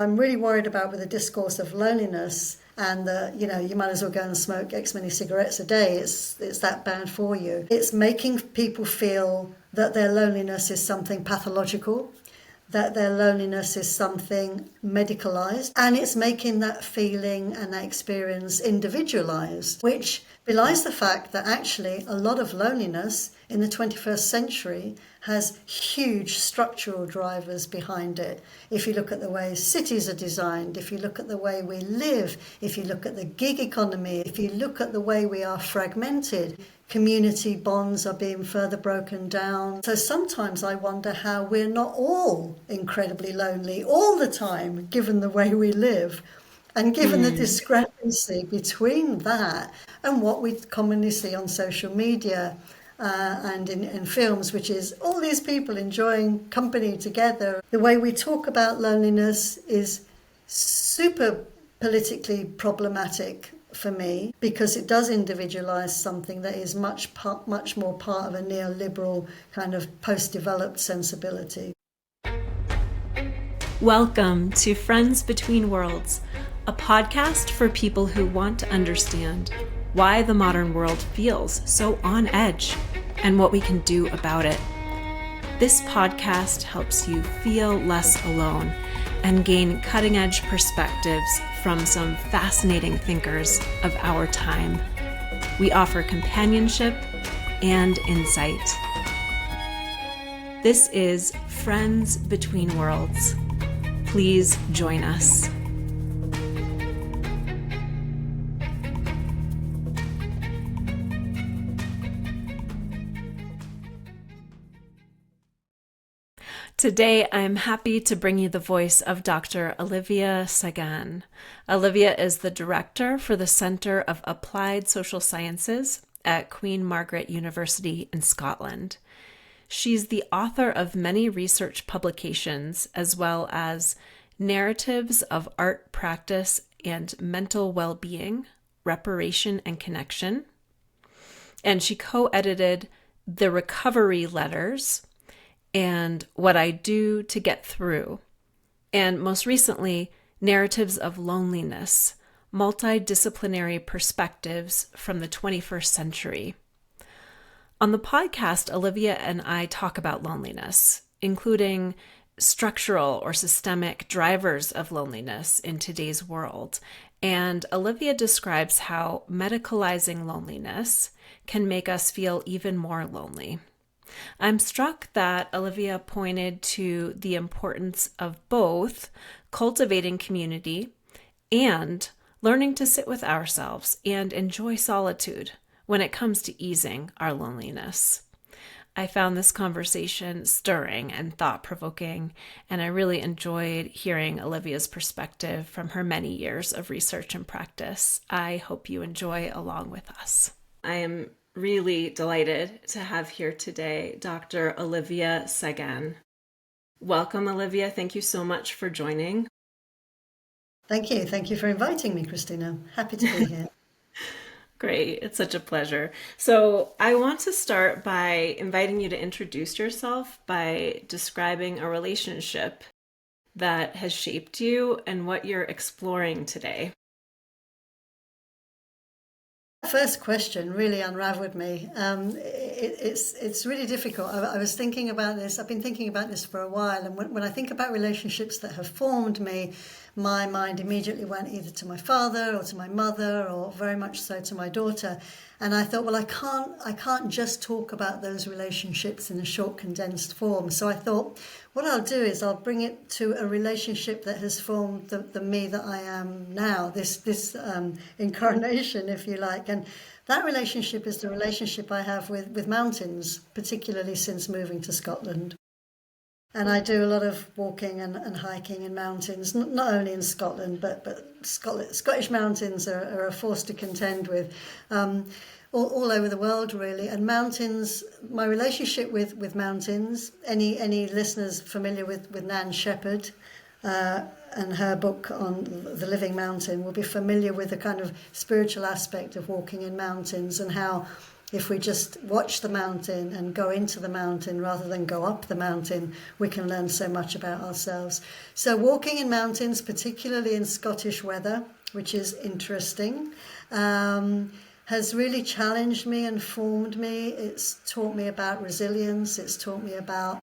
I'm really worried about with the discourse of loneliness and you might as well go and smoke X many cigarettes a day. It's that bad for you. It's making people feel that their loneliness is something pathological, that their loneliness is something medicalized, and it's making that feeling and that experience individualized, which belies the fact that actually a lot of loneliness in the 21st century has huge structural drivers behind it. If you look at the way cities are designed, if you look at the way we live, if you look at the gig economy, if you look at the way we are fragmented, community bonds are being further broken down. So sometimes I wonder how we're not all incredibly lonely all the time, given the way we live. And given the discrepancy between that and what we commonly see on social media and in films, which is all these people enjoying company together. The way we talk about loneliness is super politically problematic for me, because it does individualize something that is much more part of a neoliberal kind of post-developed sensibility. Welcome to Friends Between Worlds, a podcast for people who want to understand why the modern world feels so on edge and what we can do about it. This podcast helps you feel less alone and gain cutting-edge perspectives from some fascinating thinkers of our time. We offer companionship and insight. This is Friends Between Worlds. Please join us. Today, I'm happy to bring you the voice of Dr. Olivia Sagan. Olivia is the director for the Center of Applied Social Sciences at Queen Margaret University in Scotland. She's the author of many research publications, as well as Narratives of Art Practice and Mental Well-Being, Reparation and Connection. And she co-edited The Recovery Letters and What I Do to Get Through, and most recently, Narratives of Loneliness, Multidisciplinary Perspectives from the 21st Century. On the podcast, Olivia and I talk about loneliness, including structural or systemic drivers of loneliness in today's world. And Olivia describes how medicalizing loneliness can make us feel even more lonely. I'm struck that Olivia pointed to the importance of both cultivating community and learning to sit with ourselves and enjoy solitude when it comes to easing our loneliness. I found this conversation stirring and thought-provoking, and I really enjoyed hearing Olivia's perspective from her many years of research and practice. I hope you enjoy along with us. I am really delighted to have here today Dr. Olivia Sagan. Welcome, Olivia. Thank you so much for joining. Thank you. Thank you for inviting me, Christina. Happy to be here. Great. It's such a pleasure. So I want to start by inviting you to introduce yourself by describing a relationship that has shaped you and what you're exploring today. First question really unraveled me. It's really difficult. I was thinking about this. I've been thinking about this for a while. And when I think about relationships that have formed me, my mind immediately went either to my father or to my mother, or very much so to my daughter. And I thought, well, I can't just talk about those relationships in a short, condensed form. So I thought, what I'll do is I'll bring it to a relationship that has formed the me that I am now, this incarnation, if you like. And that relationship is the relationship I have with mountains, particularly since moving to Scotland. And I do a lot of walking and hiking in mountains, not only in Scotland, but Scottish mountains are a force to contend with, all over the world, really. And mountains, my relationship with mountains, any listeners familiar with Nan Shepherd and her book on the living mountain will be familiar with the kind of spiritual aspect of walking in mountains, and how If we just watch the mountain and go into the mountain rather than go up the mountain, we can learn so much about ourselves. So walking in mountains, particularly in Scottish weather, which is interesting, has really challenged me and formed me. It's taught me about resilience. It's taught me about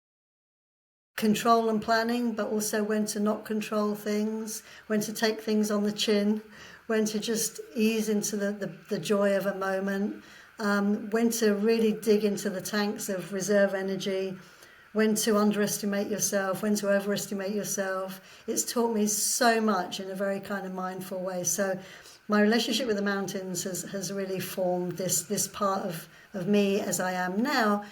control and planning, but also when to not control things, when to take things on the chin, when to just ease into the joy of a moment, when to really dig into the tanks of reserve energy, when to underestimate yourself, when to overestimate yourself. It's taught me so much in a very kind of mindful way. So my relationship with the mountains has really formed this part of me as I am now,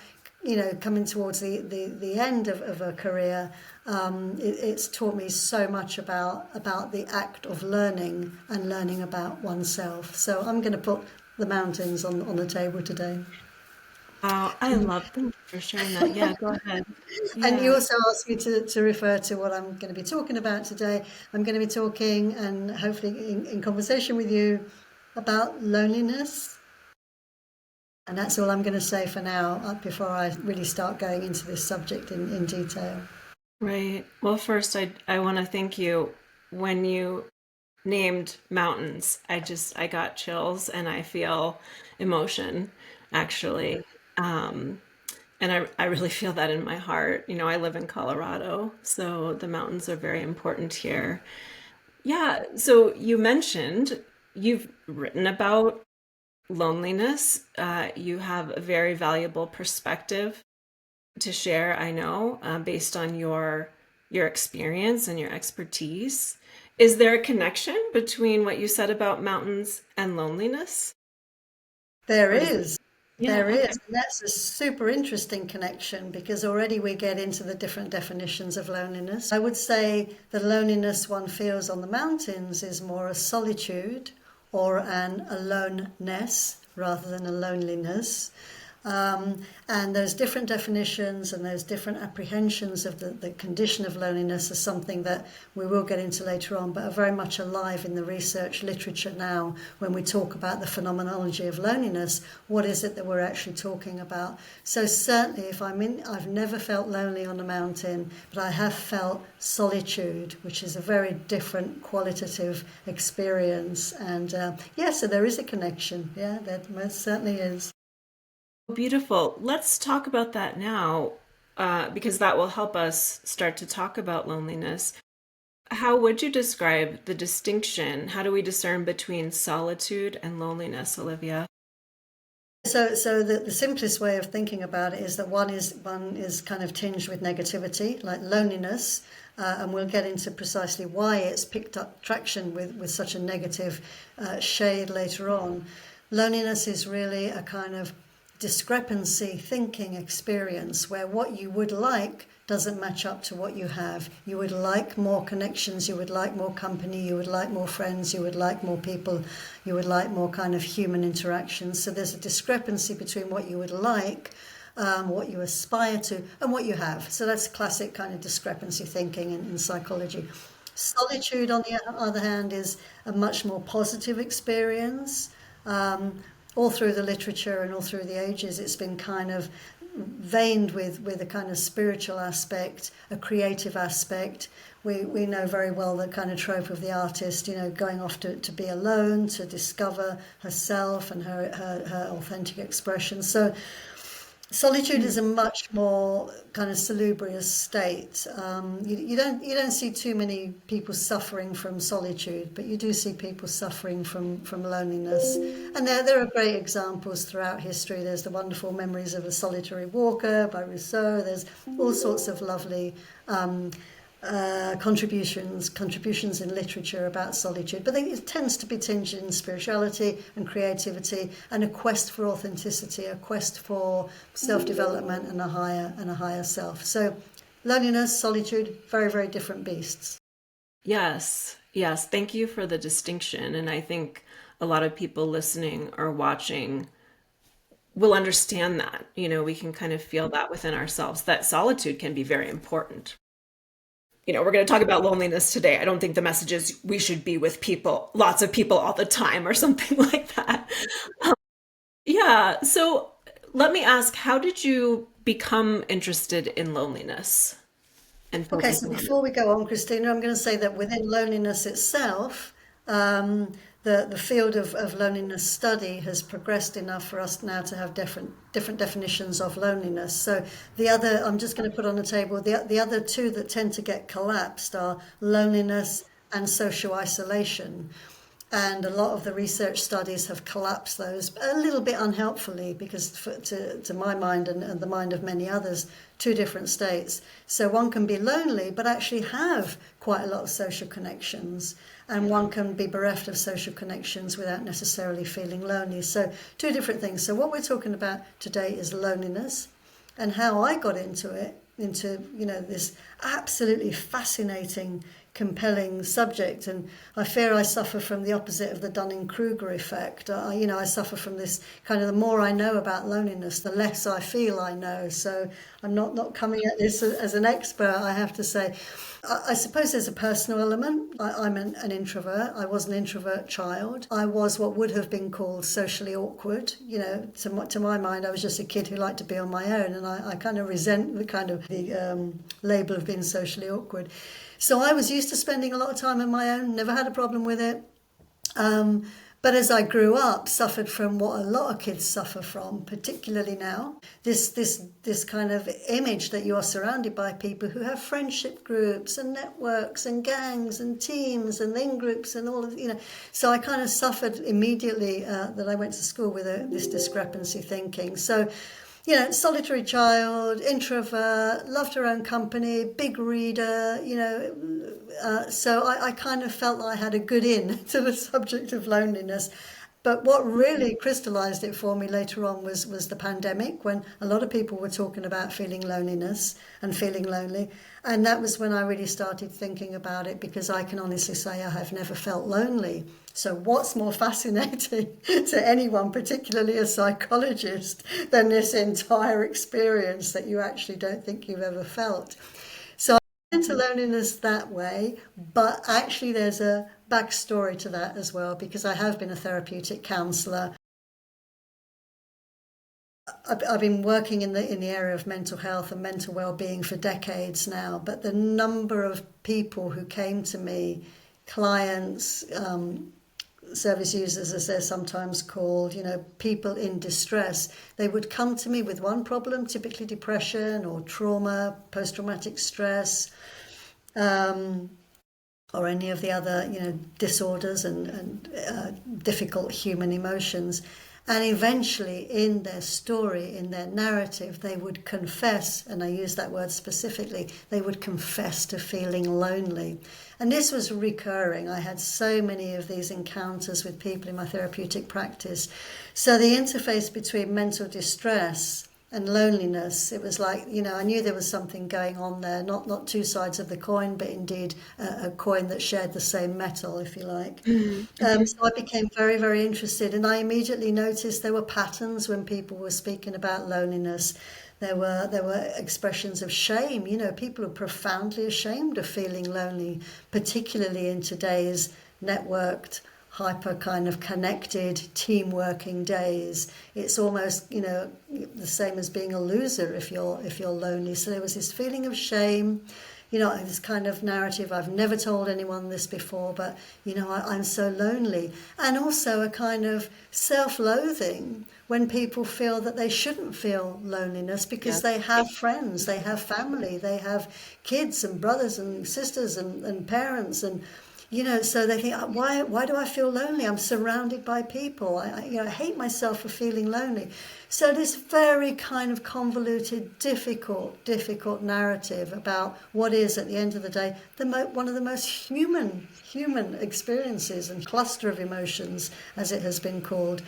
coming towards the end of a career. It's taught me so much about the act of learning and learning about oneself. So I'm going to put the mountains on the table today. Wow, I love thank you for sharing that. Yeah, go ahead. And you Yeah. also asked me to refer to what I'm going to be talking about today. I'm going to be talking, and hopefully in conversation with you, about loneliness. And that's all I'm going to say for now, before I really start going into this subject in detail. Right. Well, first, I want to thank you. When you named mountains, I got chills and I feel emotion, actually. Um, and I really feel that in my heart. I live in Colorado, so the mountains are very important here. Yeah, so you mentioned you've written about loneliness. You have a very valuable perspective to share, I know, based on your experience and your expertise. Is there a connection between what you said about mountains and loneliness? There Or does it? is. Yeah, There okay. is. And that's a super interesting connection, because already we get into the different definitions of loneliness. I would say the loneliness one feels on the mountains is more a solitude or an aloneness rather than a loneliness. And those different definitions and those different apprehensions of the condition of loneliness are something that we will get into later on, but are very much alive in the research literature now. When we talk about the phenomenology of loneliness, what is it that we're actually talking about? So certainly, I've never felt lonely on a mountain, but I have felt solitude, which is a very different qualitative experience. And so there is a connection. Yeah, there most certainly is. Beautiful. Let's talk about that now, because that will help us start to talk about loneliness. How would you describe the distinction? How do we discern between solitude and loneliness, Olivia? So the simplest way of thinking about it is that one is kind of tinged with negativity, like loneliness, and we'll get into precisely why it's picked up traction with such a negative shade later on. Loneliness is really a kind of discrepancy thinking experience where what you would like doesn't match up to what you have. You would like more connections, you would like more company, you would like more friends, you would like more people, you would like more kind of human interactions. So there's a discrepancy between what you would like, what you aspire to, and what you have. So that's classic kind of discrepancy thinking in psychology. Solitude, on the other hand, is a much more positive experience. All through the literature and all through the ages, it's been kind of veined with a kind of spiritual aspect, a creative aspect. We know very well the kind of trope of the artist, going off to be alone, to discover herself and her authentic expression. So solitude is a much more kind of salubrious state. You don't see too many people suffering from solitude, but you do see people suffering from loneliness. And there are great examples throughout history. There's the wonderful Memories of a Solitary Walker by Rousseau. There's all sorts of lovely contributions in literature about solitude, but it tends to be tinged in spirituality and creativity and a quest for authenticity, a quest for self-development and a higher self. So loneliness, solitude, very, very different beasts. Yes, yes. Thank you for the distinction. And I think a lot of people listening or watching will understand that. We can kind of feel that within ourselves, that solitude can be very important. We're going to talk about loneliness today. I don't think the message is we should be with people, lots of people all the time or something like that. Yeah. So let me ask, how did you become interested in loneliness and Okay, so focusing on it? before we go on, Christina, I'm going to say that within loneliness itself, um, the field of loneliness study has progressed enough for us now to have different definitions of loneliness. So the other, I'm just going to put on the table, the other two that tend to get collapsed are loneliness and social isolation. And a lot of the research studies have collapsed those a little bit unhelpfully because, to my mind and the mind of many others, two different states. So one can be lonely but actually have quite a lot of social connections, and one can be bereft of social connections without necessarily feeling lonely. So two different things. So what we're talking about today is loneliness, and how I got into it, into this absolutely fascinating, compelling subject. And I fear I suffer from the opposite of the Dunning-Kruger effect. I suffer from this kind of, the more I know about loneliness, the less I feel I know. So I'm not coming at this as an expert, I have to say. I suppose there's a personal element. I'm an introvert. I was an introvert child. I was what would have been called socially awkward. To my mind, I was just a kid who liked to be on my own, and I kind of resent the label of being socially awkward. So I was used to spending a lot of time on my own. Never had a problem with it. Um, but as I grew up, suffered from what a lot of kids suffer from, particularly now, this kind of image that you are surrounded by people who have friendship groups and networks and gangs and teams and in groups and all of. So I kind of suffered immediately that I went to school with this discrepancy thinking. So solitary child, introvert, loved her own company, big reader, so I kind of felt I had a good in to the subject of loneliness. But what really crystallized it for me later on was the pandemic, when a lot of people were talking about feeling loneliness and feeling lonely. And that was when I really started thinking about it, because I can honestly say I have never felt lonely. So what's more fascinating to anyone, particularly a psychologist, than this entire experience that you actually don't think you've ever felt? So into loneliness that way, but actually there's a backstory to that as well, because I have been a therapeutic counsellor. I've been working in the area of mental health and mental well-being for decades now, but the number of people who came to me, clients, service users as they're sometimes called, people in distress, they would come to me with one problem, typically depression or trauma, post-traumatic stress, or any of the other, disorders and difficult human emotions. And eventually, in their story, in their narrative, they would confess, and I use that word specifically, they would confess to feeling lonely. And this was recurring. I had so many of these encounters with people in my therapeutic practice. So the interface between mental distress and loneliness, it was like, I knew there was something going on there, not two sides of the coin, but indeed a coin that shared the same metal, if you like. So I became very, very interested, and I immediately noticed there were patterns when people were speaking about loneliness. There were expressions of shame. People are profoundly ashamed of feeling lonely, particularly in today's networked, hyper kind of connected team working days. It's almost the same as being a loser if you're lonely. So there was this feeling of shame, this kind of narrative. I've never told anyone this before, but I'm so lonely. And also a kind of self-loathing when people feel that they shouldn't feel loneliness because they have friends, they have family, they have kids and brothers and sisters and parents, and so they think, why do I feel lonely? I'm surrounded by people. I hate myself for feeling lonely. So this very kind of convoluted, difficult narrative about what is, at the end of the day, one of the most human experiences and cluster of emotions, as it has been called.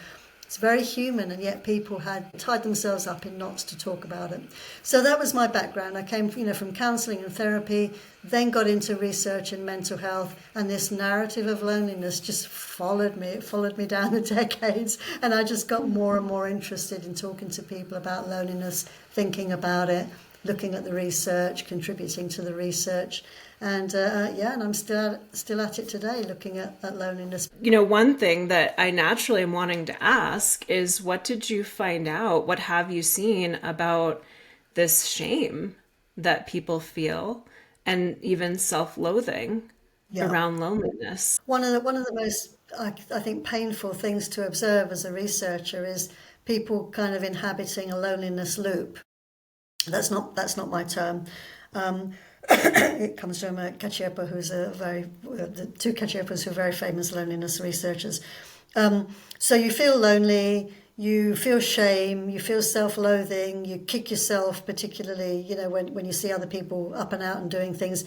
It's very human, and yet people had tied themselves up in knots to talk about it. So that was my background. I came, from counselling and therapy, then got into research in mental health, and this narrative of loneliness just followed me. It followed me down the decades, and I just got more and more interested in talking to people about loneliness, thinking about it, looking at the research, contributing to the research. And and I'm still at it today, looking at loneliness. One thing that I naturally am wanting to ask is, what did you find out? What have you seen about this shame that people feel, and even self-loathing around loneliness? One of the most, I think, painful things to observe as a researcher is people kind of inhabiting a loneliness loop. That's not my term. It comes from Caccioppo, who's the two Caccioppos who are very famous loneliness researchers. So you feel lonely, you feel shame, you feel self-loathing, you kick yourself, particularly, when you see other people up and out and doing things.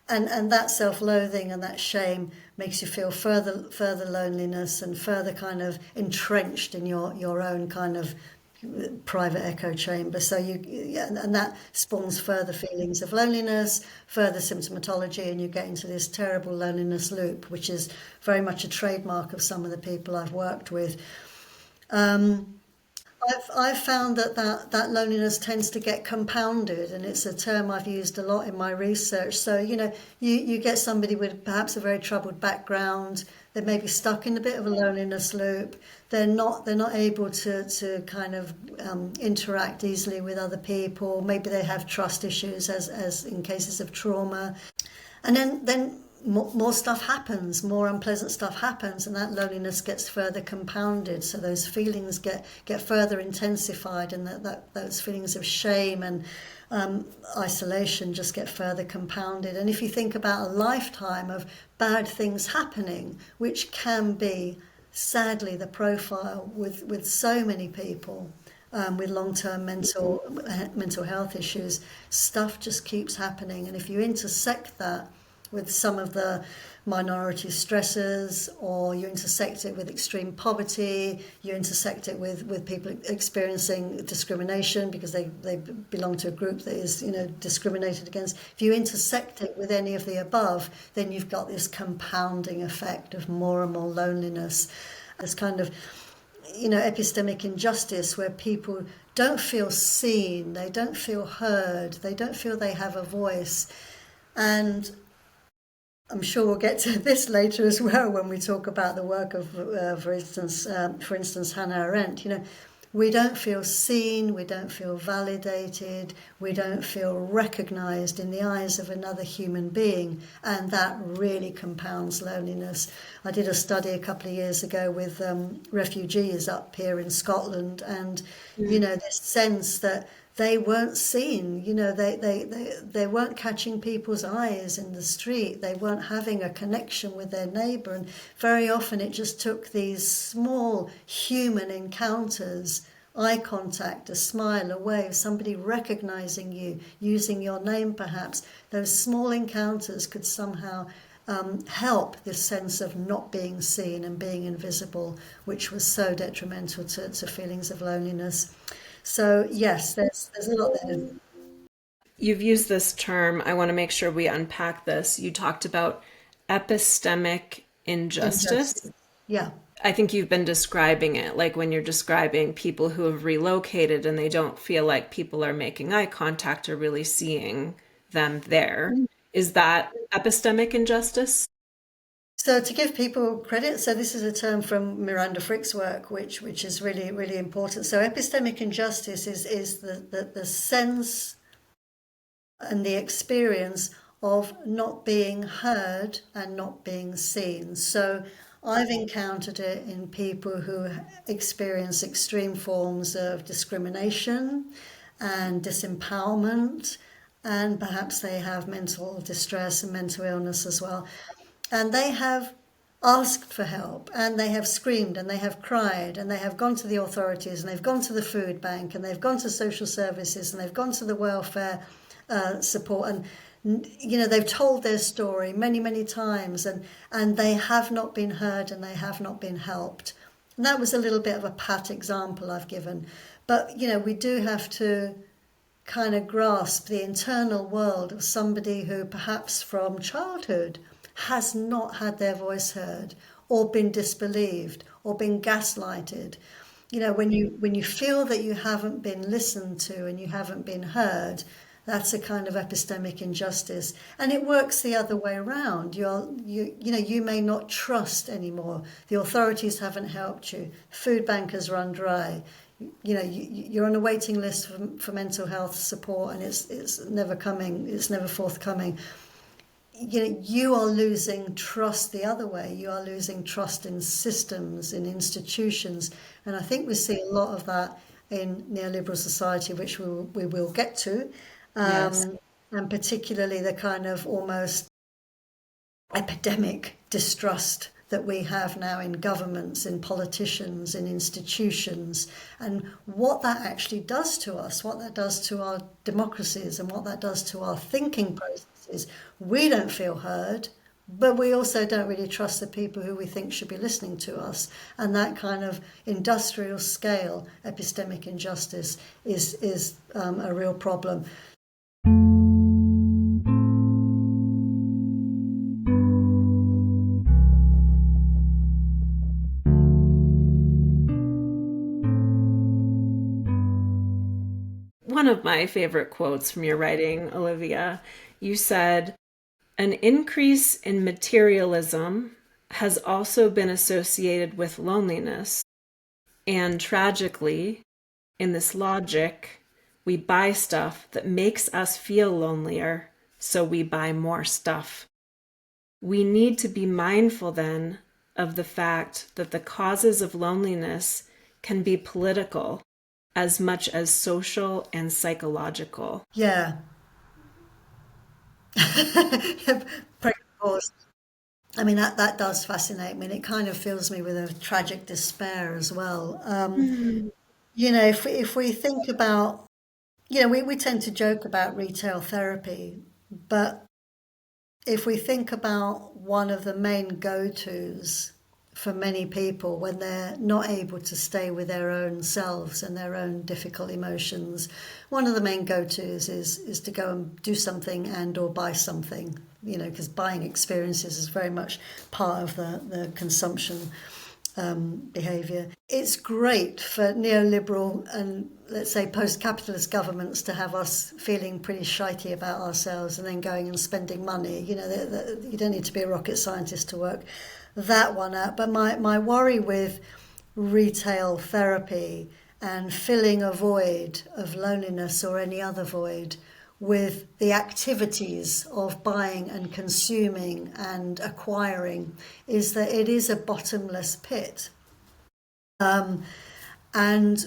And that self-loathing and that shame makes you feel further loneliness and further kind of entrenched in your own kind of private echo chamber. So and that spawns further feelings of loneliness, further symptomatology, and you get into this terrible loneliness loop, which is very much a trademark of some of the people I've worked with. I've found that loneliness tends to get compounded, and it's a term I've used a lot in my research. So, you get somebody with perhaps a very troubled background, they may be stuck in a bit of a loneliness loop, they're not able to kind of interact easily with other people, maybe they have trust issues as in cases of trauma, and then more stuff happens, more unpleasant stuff happens, and that loneliness gets further compounded. So those feelings get further intensified, and that those feelings of shame and isolation just get further compounded. And if you think about a lifetime of bad things happening, which can be sadly the profile with so many people with long-term mental health issues, stuff just keeps happening. And if you intersect that with some of the minority stressors, or you intersect it with extreme poverty, you intersect it with people experiencing discrimination because they belong to a group that is discriminated against. If you intersect it with any of the above, then you've got this compounding effect of more and more loneliness. This kind of epistemic injustice where people don't feel seen, they don't feel heard, they don't feel they have a voice. And I'm sure we'll get to this later as well when we talk about the work of, for instance, Hannah Arendt. We don't feel seen, we don't feel validated, we don't feel recognised in the eyes of another human being, and that really compounds loneliness. I did a study a couple of years ago with refugees up here in Scotland, and this sense that they weren't seen, they weren't catching people's eyes in the street, they weren't having a connection with their neighbour, and very often it just took these small human encounters, eye contact, a smile, a wave, somebody recognising you, using your name perhaps. Those small encounters could somehow help this sense of not being seen and being invisible, which was so detrimental to feelings of loneliness. So yes, there's a lot there. You've used this term. I want to make sure we unpack this. You talked about epistemic injustice. Yeah. I think you've been describing it like when you're describing people who have relocated and they don't feel like people are making eye contact or really seeing them there. Is that epistemic injustice? So to give people credit, so this is a term from Miranda Frick's work, which is really, really important. So epistemic injustice is the sense and the experience of not being heard and not being seen. So I've encountered it in people who experience extreme forms of discrimination and disempowerment, and perhaps they have mental distress and mental illness as well. And they have asked for help, and they have screamed, and they have cried, and they have gone to the authorities, and they've gone to the food bank, and they've gone to social services, and they've gone to the welfare support, and they've told their story many, many times, and they have not been heard, and they have not been helped. And that was a little bit of a pat example I've given. But, we do have to kind of grasp the internal world of somebody who perhaps from childhood has not had their voice heard, or been disbelieved, or been gaslighted. When you feel that you haven't been listened to and you haven't been heard, that's a kind of epistemic injustice. And it works the other way around. You may not trust anymore. The authorities haven't helped you. Food bankers run dry. You're on a waiting list for mental health support, and it's never coming. It's never forthcoming. You are losing trust the other way. You are losing trust in systems, in institutions, and I think we see a lot of that in neoliberal society, which we will get to, Yes. and particularly the kind of almost epidemic distrust that we have now in governments, in politicians, in institutions, and what that actually does to us, what that does to our democracies, and what that does to our thinking processes. We don't feel heard, but we also don't really trust the people who we think should be listening to us. And that kind of industrial scale epistemic injustice is a real problem. One of my favorite quotes from your writing, Olivia, you said, "An increase in materialism has also been associated with loneliness. And tragically, in this logic, we buy stuff that makes us feel lonelier, so we buy more stuff. We need to be mindful then of the fact that the causes of loneliness can be political as much as social and psychological." Yeah. Pause. I mean, that does fascinate me, and it kind of fills me with a tragic despair as well. If we think about, we tend to joke about retail therapy, but if we think about one of the main go-tos for many people when they're not able to stay with their own selves and their own difficult emotions, one of the main go-tos is to go and do something and or buy something, because buying experiences is very much part of the consumption behaviour. It's great for neoliberal and, let's say, post-capitalist governments to have us feeling pretty shitey about ourselves and then going and spending money. You don't need to be a rocket scientist to work that one out. But my worry with retail therapy and filling a void of loneliness or any other void with the activities of buying and consuming and acquiring is that it is a bottomless pit. And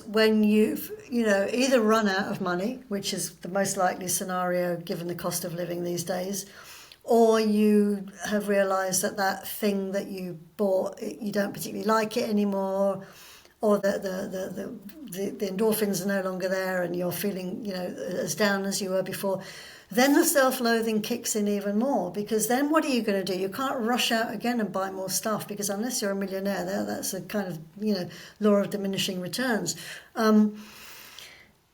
when you've, either run out of money, which is the most likely scenario given the cost of living these days, or you have realised that thing that you bought, you don't particularly like it anymore, or that the endorphins are no longer there and you're feeling, as down as you were before, then the self-loathing kicks in even more, because then what are you going to do? You can't rush out again and buy more stuff, because unless you're a millionaire, that's a kind of, law of diminishing returns.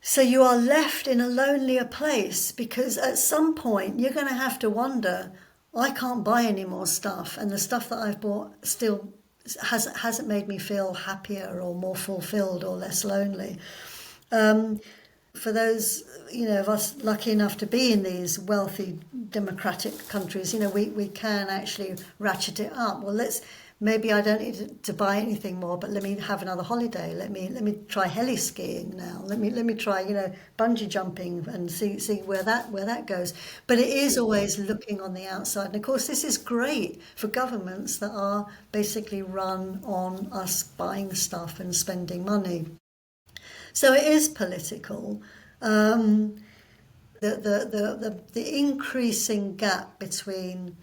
So you are left in a lonelier place, because at some point you're going to have to wonder, I can't buy any more stuff, and the stuff that I've bought still hasn't made me feel happier or more fulfilled or less lonely. For those, of us lucky enough to be in these wealthy democratic countries, we can actually ratchet it up. Well, maybe I don't need to buy anything more, but let me have another holiday. Let me try heli skiing now. Let me try, bungee jumping and see where that goes. But it is always looking on the outside. And of course, this is great for governments that are basically run on us buying stuff and spending money. So it is political. The increasing gap between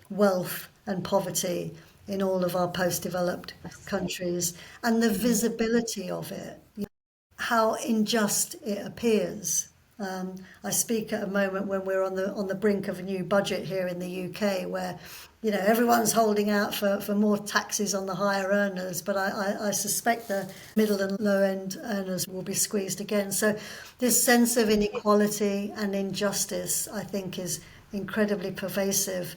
wealth and poverty in all of our post-developed countries, and the visibility of it, how unjust it appears. I speak at a moment when we're on the brink of a new budget here in the UK, where everyone's holding out for more taxes on the higher earners, but I suspect the middle and low end earners will be squeezed again. So this sense of inequality and injustice, I think, is incredibly pervasive.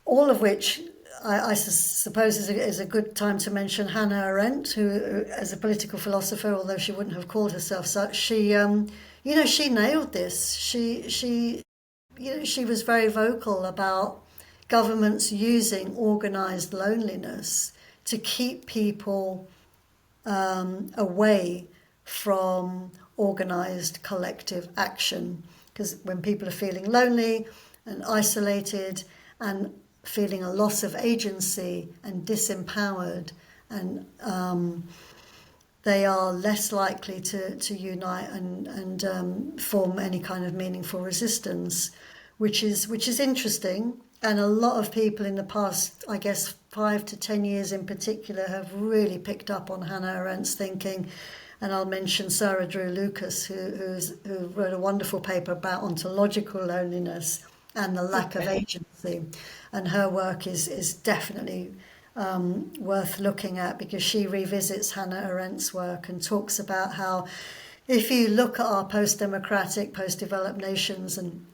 All of which I suppose is a good time to mention Hannah Arendt, who, as a political philosopher, although she wouldn't have called herself such, she she nailed this. She was very vocal about governments using organized loneliness to keep people away from organized collective action. Because when people are feeling lonely and isolated and feeling a loss of agency and disempowered, and they are less likely to unite and form any kind of meaningful resistance, which is interesting. And a lot of people in the past, I guess 5 to 10 years in particular, have really picked up on Hannah Arendt's thinking. And I'll mention Sarah Drew Lucas, who wrote a wonderful paper about ontological loneliness and the lack of agency. And her work is definitely worth looking at, because she revisits Hannah Arendt's work and talks about how, if you look at our post-democratic, post-developed nations and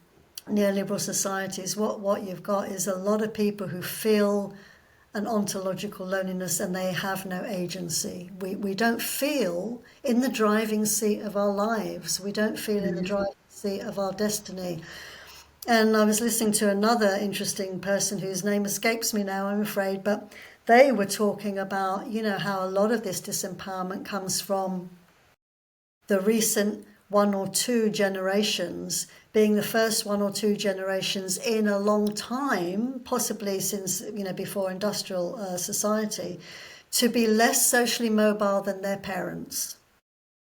neoliberal societies, what you've got is a lot of people who feel an ontological loneliness and they have no agency. We don't feel in the driving seat of our lives. We don't feel in the driving seat of our destiny. And I was listening to another interesting person whose name escapes me now, I'm afraid, but they were talking about, how a lot of this disempowerment comes from the recent 1 or 2 generations being the first 1 or 2 generations in a long time, possibly since, before industrial society, to be less socially mobile than their parents,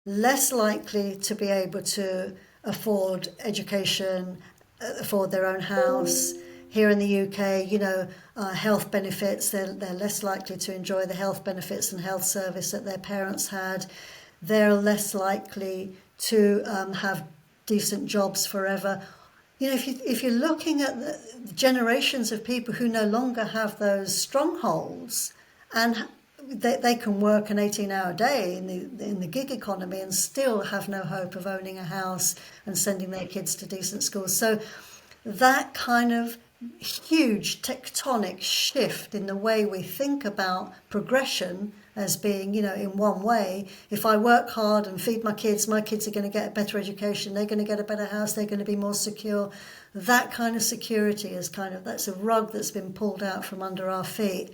less likely to be able to afford education, afford their own house. Here in the UK, health benefits, they're less likely to enjoy the health benefits and health service that their parents had. They're less likely to have decent jobs forever. If you're looking at the generations of people who no longer have those strongholds, and they can work an 18-hour day in the gig economy and still have no hope of owning a house and sending their kids to decent schools. So that kind of huge tectonic shift in the way we think about progression as being, in one way, if I work hard and feed my kids are going to get a better education, they're going to get a better house, they're going to be more secure. That kind of security that's a rug that's been pulled out from under our feet,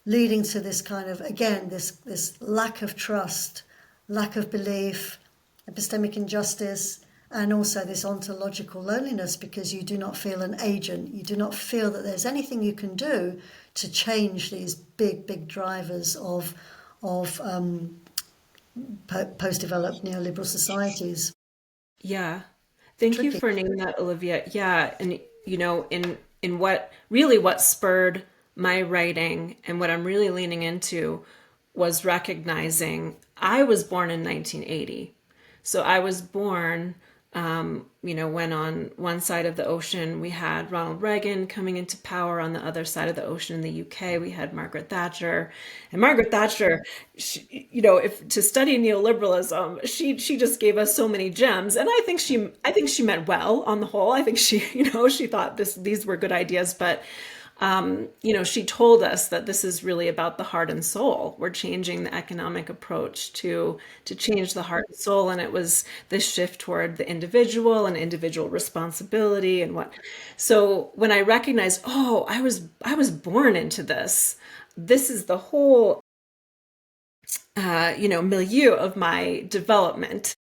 leading to this kind of, again, this lack of trust, lack of belief, epistemic injustice, and also this ontological loneliness, because you do not feel an agent. You do not feel that there's anything you can do to change these big drivers of post-developed neoliberal societies. Yeah. Thank you for naming that, Olivia. Yeah. And, in what spurred my writing and what I'm really leaning into was recognizing I was born in 1980. So I was born, when on one side of the ocean we had Ronald Reagan coming into power, on the other side of the ocean in the UK we had Margaret Thatcher. And Margaret Thatcher, if to study neoliberalism, she just gave us so many gems, and I think she meant well on the whole. I think she thought these were good ideas, but she told us that this is really about the heart and soul. We're changing the economic approach to change the heart and soul. And it was this shift toward the individual and individual responsibility and what. So when I recognized, I was born into this. This is the whole, milieu of my development.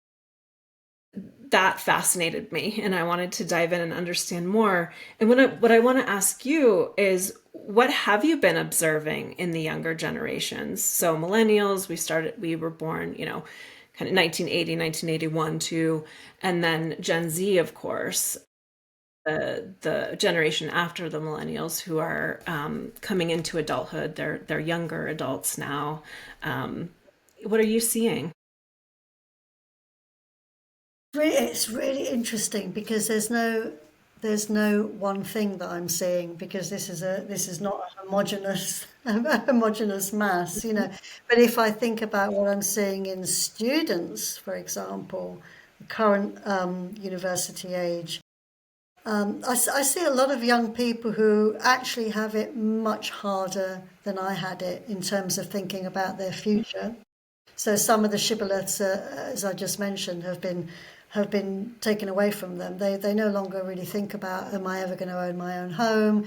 That fascinated me, and I wanted to dive in and understand more. And what I want to ask you is, what have you been observing in the younger generations? So millennials, we were born, kind of 1980, 1981 too, and then Gen Z, of course, the generation after the millennials who are coming into adulthood. They're younger adults now. What are you seeing? It's really interesting, because there's no one thing that I'm seeing, because this is not a homogeneous mass, But if I think about what I'm seeing in students, for example, the current university age, I see a lot of young people who actually have it much harder than I had it in terms of thinking about their future. So some of the shibboleths, as I just mentioned, have been taken away from them. They no longer really think about, am I ever going to own my own home?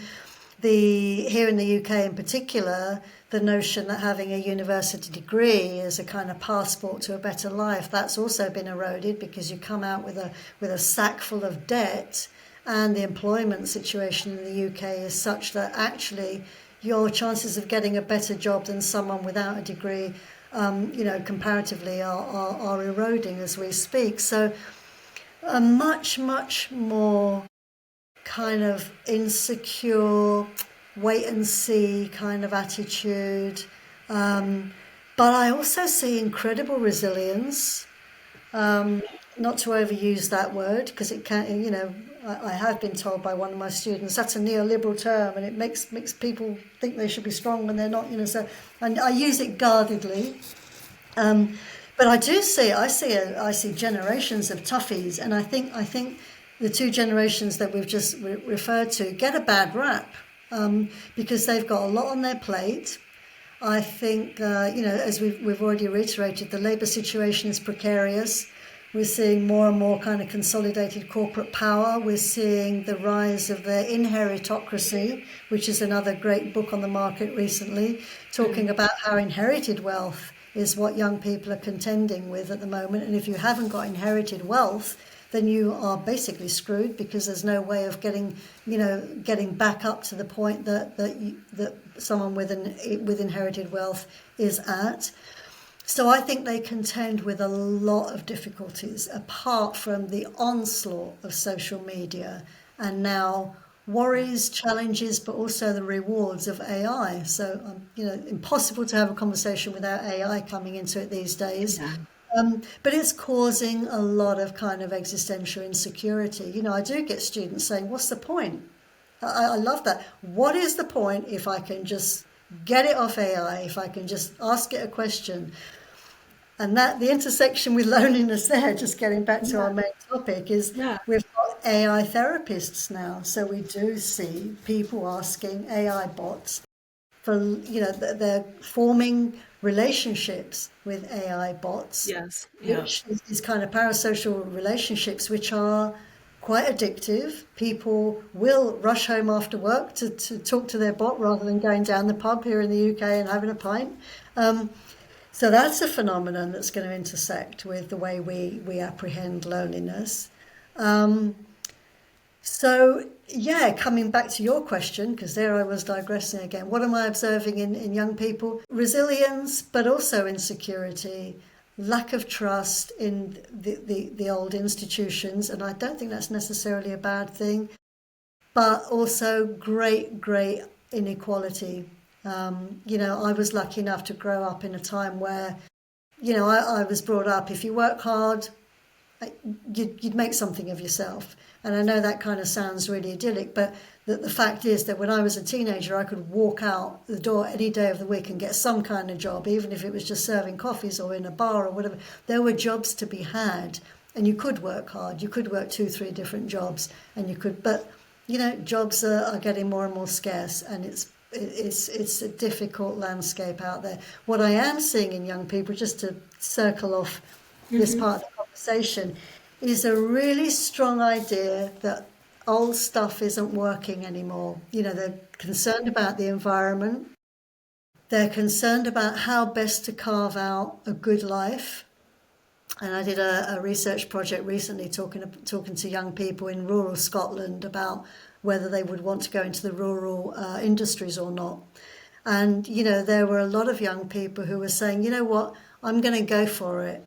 Here in the UK in particular, the notion that having a university degree is a kind of passport to a better life, that's also been eroded, because you come out with a sack full of debt, and the employment situation in the UK is such that actually your chances of getting a better job than someone without a degree, comparatively are eroding as we speak. So a much, much more kind of insecure, wait and see kind of attitude. But I also see incredible resilience. Not to overuse that word, because it can, I have been told by one of my students that's a neoliberal term and it makes people think they should be strong when they're not, so, and I use it guardedly. But I see generations of toughies, and I think the two generations that we've just referred to get a bad rap, because they've got a lot on their plate. I think, as we've already reiterated, the labour situation is precarious. We're seeing more and more kind of consolidated corporate power. We're seeing the rise of the inheritocracy, which is another great book on the market recently, talking about how inherited wealth is what young people are contending with at the moment. And if you haven't got inherited wealth, then you are basically screwed, because there's no way of getting back up to the point that someone with inherited wealth is at. So I think they contend with a lot of difficulties, apart from the onslaught of social media and now worries, challenges, but also the rewards of AI. So, impossible to have a conversation without AI coming into it these days. Yeah. But it's causing a lot of kind of existential insecurity. I do get students saying, what's the point? I love that. What is the point if I can just get it off AI, if I can just ask it a question? And that the intersection with loneliness there, just getting back to our main topic, is we've got AI therapists now. So we do see people asking AI bots for, they're forming relationships with AI bots. Yes. Yeah. Which is these kind of parasocial relationships, which are quite addictive. People will rush home after work to talk to their bot rather than going down the pub here in the UK and having a pint. So that's a phenomenon that's going to intersect with the way we apprehend loneliness. Coming back to your question, because there I was digressing again. What am I observing in young people? Resilience, but also insecurity, lack of trust in the old institutions. And I don't think that's necessarily a bad thing, but also great inequality. I was lucky enough to grow up in a time where, I was brought up, if you work hard, you'd make something of yourself. And I know that kind of sounds really idyllic, but the fact is that when I was a teenager, I could walk out the door any day of the week and get some kind of job, even if it was just serving coffees or in a bar or whatever. There were jobs to be had, and you could work hard. You could work 2-3 different jobs, but jobs are getting more and more scarce, and it's a difficult landscape out there. What I am seeing in young people, just to circle off this part of the conversation, is a really strong idea that old stuff isn't working anymore. They're concerned about the environment. They're concerned about how best to carve out a good life. And I did a research project recently talking to young people in rural Scotland about whether they would want to go into the rural industries or not. And, there were a lot of young people who were saying, you know what, I'm going to go for it.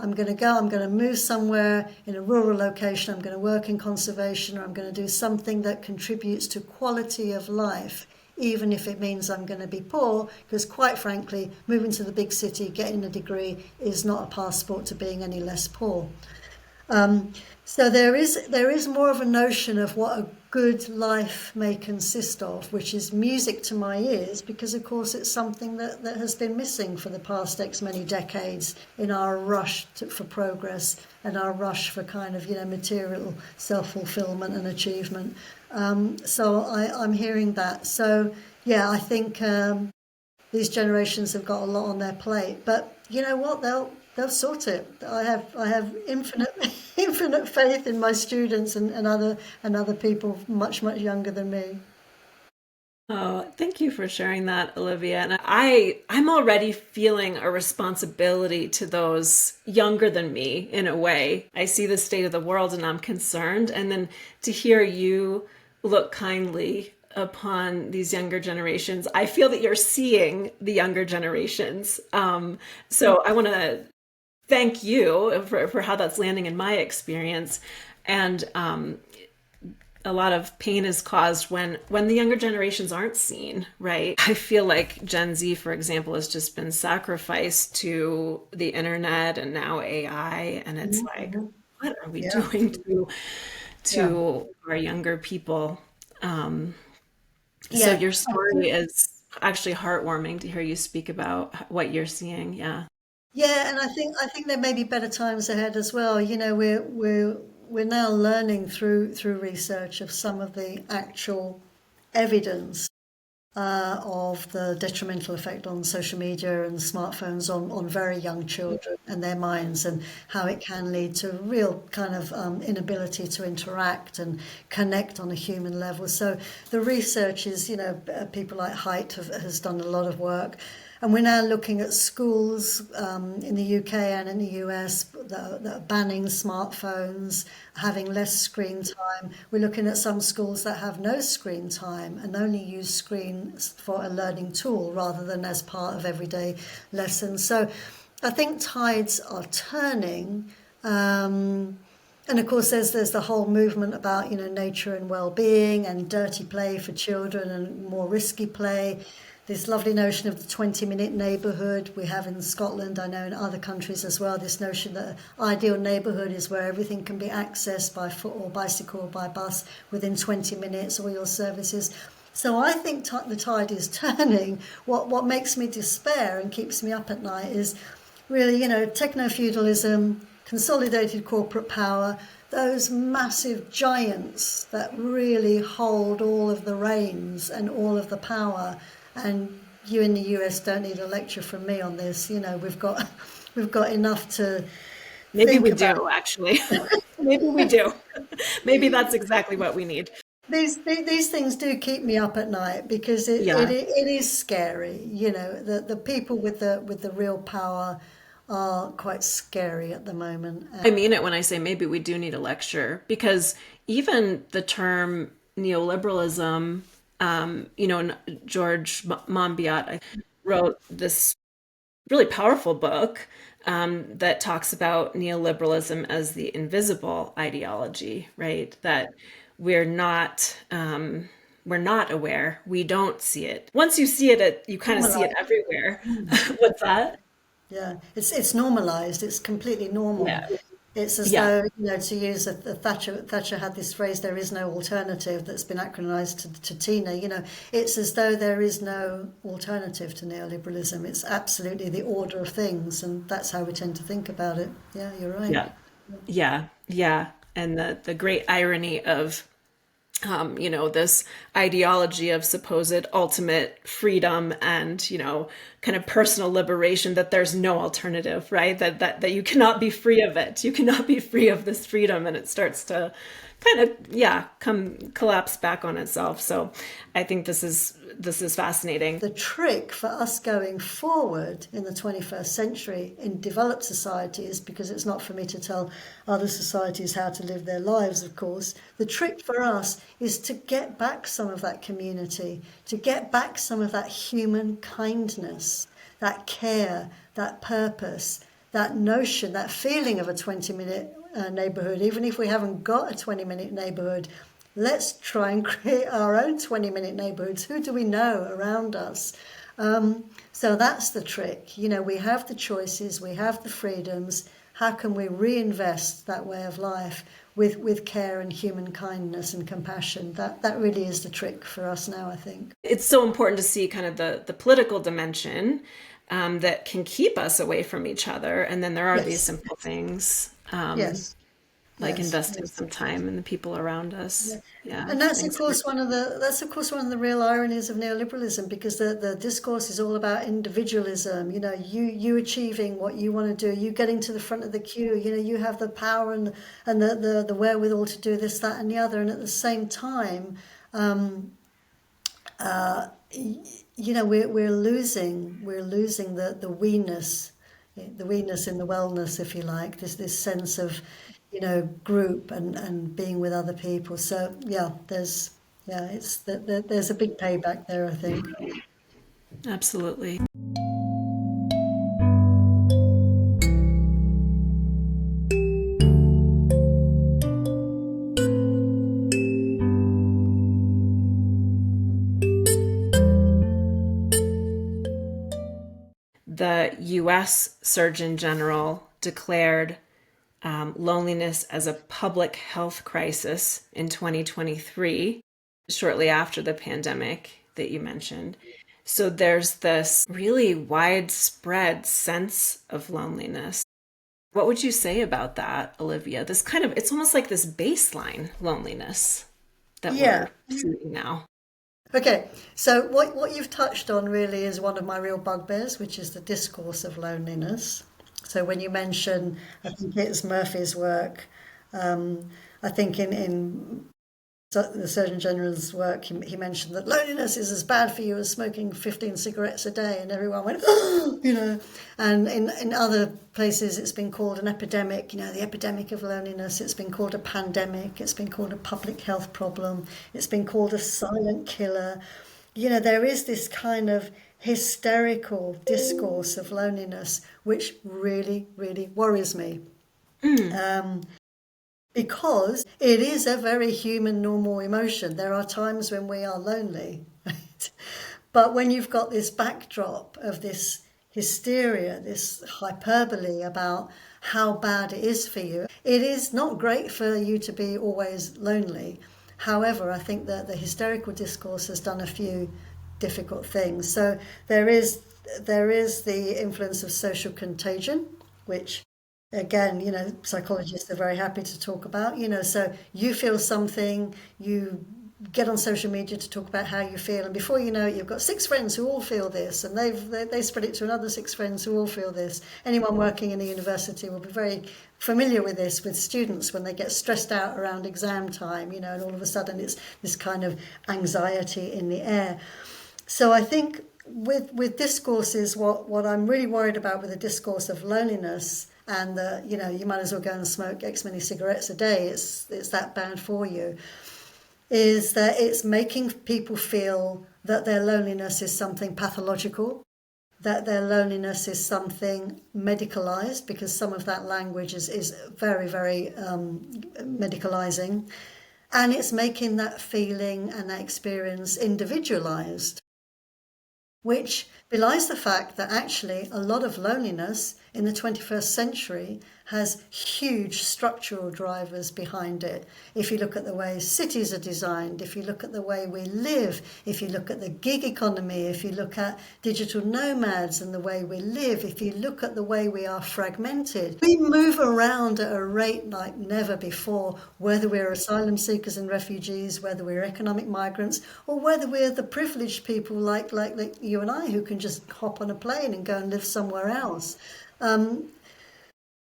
I'm going to move somewhere in a rural location, I'm going to work in conservation, or I'm going to do something that contributes to quality of life, even if it means I'm going to be poor, because quite frankly, moving to the big city, getting a degree is not a passport to being any less poor. So there is more of a notion of what a good life may consist of, which is music to my ears, because of course it's something that has been missing for the past X many decades in our rush for progress and our rush for kind of material self-fulfillment and achievement. So I'm hearing that. So yeah, I think these generations have got a lot on their plate, but you know what, they'll they'll sort it. I have infinite infinite faith in my students and other people much younger than me. Oh, thank you for sharing that, Olivia. And I'm already feeling a responsibility to those younger than me in a way. I see the state of the world and I'm concerned. And then to hear you look kindly upon these younger generations, I feel that you're seeing the younger generations. So I want to thank you for how that's landing in my experience. And a lot of pain is caused when the younger generations aren't seen, right? I feel like Gen Z, for example, has just been sacrificed to the internet and now AI, and it's like, Mhm. what are we Yeah, doing yeah, to our younger people? So yeah. your story is actually heartwarming to hear you speak about what you're seeing. Yeah. Yeah, and I think there may be better times ahead as well. You know, we're now learning through research of some of the actual evidence of the detrimental effect on social media and smartphones on very young children and their minds, and how it can lead to real kind of inability to interact and connect on a human level. So the research is, people like Haidt has done a lot of work. And we're now looking at schools in the UK and in the US that are banning smartphones, having less screen time. We're looking at some schools that have no screen time and only use screens for a learning tool rather than as part of everyday lessons. So I think tides are turning. And of course, there's the whole movement about nature and well-being and dirty play for children and more risky play. This lovely notion of the 20-minute neighbourhood we have in Scotland, I know in other countries as well. This notion that an ideal neighbourhood is where everything can be accessed by foot or bicycle or by bus within 20 minutes, all your services. So I think the tide is turning. What makes me despair and keeps me up at night is really, techno-feudalism, consolidated corporate power, those massive giants that really hold all of the reins and all of the power. And you in the US don't need a lecture from me on this. We've got enough to Maybe think we about. do, actually. Maybe we do. Maybe that's exactly what we need. These things do keep me up at night because Yeah. it is scary. The people with the real power are quite scary at the moment. I mean it when I say maybe we do need a lecture, because even the term neoliberalism, George Monbiot wrote this really powerful book that talks about neoliberalism as the invisible ideology, right? That we're not we're not aware. We don't see it. Once you see it, you kind of see it Normalized. everywhere. What's that? Yeah, it's normalized. It's completely normal. Yeah. It's as Yeah. though, to use Thatcher had this phrase, there is no alternative, that's been acronized to Tina. It's as though there is no alternative to neoliberalism. It's absolutely the order of things, and that's how we tend to think about it. Yeah, you're right. Yeah. Yeah. Yeah. And the great irony of this ideology of supposed ultimate freedom and, kind of personal liberation, that there's no alternative, right? That you cannot be free of it. You cannot be free of this freedom. And it starts to kind of, yeah, come collapse back on itself. So I think this is fascinating. The trick for us going forward in the 21st century in developed societies, because it's not for me to tell other societies how to live their lives, of course, the trick for us is to get back some of that community, to get back some of that human kindness, that care, that purpose, that notion, that feeling of a 20-minute neighbourhood. Even if we haven't got a 20-minute neighbourhood, let's try and create our own 20-minute neighbourhoods. Who do we know around us? So that's the trick. We have the choices, we have the freedoms. How can we reinvest that way of life with care and human kindness and compassion? That really is the trick for us now, I think. It's so important to see kind of the political dimension that can keep us away from each other. And then there are these Yes, simple things. yes. like Yes, investing yes. some time in the people around us. Yeah, And that's of thanks. course one of the real ironies of neoliberalism, because the discourse is all about individualism. You know, you achieving what you want to do, you getting to the front of the queue. You know, you have the power and the wherewithal to do this, that, and the other. And at the same time, you know, we're losing the we-ness, the we-ness in the wellness, if you like. This sense of, you know, group and being with other people. So yeah, there's a big payback there, I think. Absolutely. The US Surgeon General declared loneliness as a public health crisis in 2023, shortly after the pandemic that you mentioned. So there's this really widespread sense of loneliness. What would you say about that, Olivia? This kind of, it's almost like this baseline loneliness that Yeah. we're seeing now. Okay. So what you've touched on really is one of my real bugbears, which is the discourse of loneliness. So when you mention, I think it's Murphy's work, I think in the Surgeon General's work, he mentioned that loneliness is as bad for you as smoking 15 cigarettes a day, and everyone went, oh, you know. And in other places, it's been called an epidemic, you know, the epidemic of loneliness. It's been called a pandemic. It's been called a public health problem. It's been called a silent killer. You know, there is this kind of hysterical discourse of loneliness, which really, really worries me. Because it is a very human, normal emotion. There are times when we are lonely, right? But when you've got this backdrop of this hysteria, this hyperbole about how bad it is for you, it is not great for you to be always lonely. However, I think that the hysterical discourse has done a few difficult things. So there is the influence of social contagion, which again, you know, psychologists are very happy to talk about, you know, so you feel something, you get on social media to talk about how you feel, and before you know it, you've got 6 friends who all feel this, and they spread it to another 6 friends who all feel this. Anyone working in a university will be very familiar with this, with students when they get stressed out around exam time, you know, and all of a sudden it's this kind of anxiety in the air. So I think with discourses, what I'm really worried about with the discourse of loneliness, and the, you know, you might as well go and smoke X many cigarettes a day, it's that bad for you, is that it's making people feel that their loneliness is something pathological, that their loneliness is something medicalized, because some of that language is very, very medicalizing, and it's making that feeling and that experience individualized, which belies the fact that actually a lot of loneliness in the 21st century has huge structural drivers behind it. If you look at the way cities are designed, if you look at the way we live, if you look at the gig economy, if you look at digital nomads and the way we live, if you look at the way we are fragmented, we move around at a rate like never before, whether we're asylum seekers and refugees, whether we're economic migrants, or whether we're the privileged people like you and I, who can just hop on a plane and go and live somewhere else.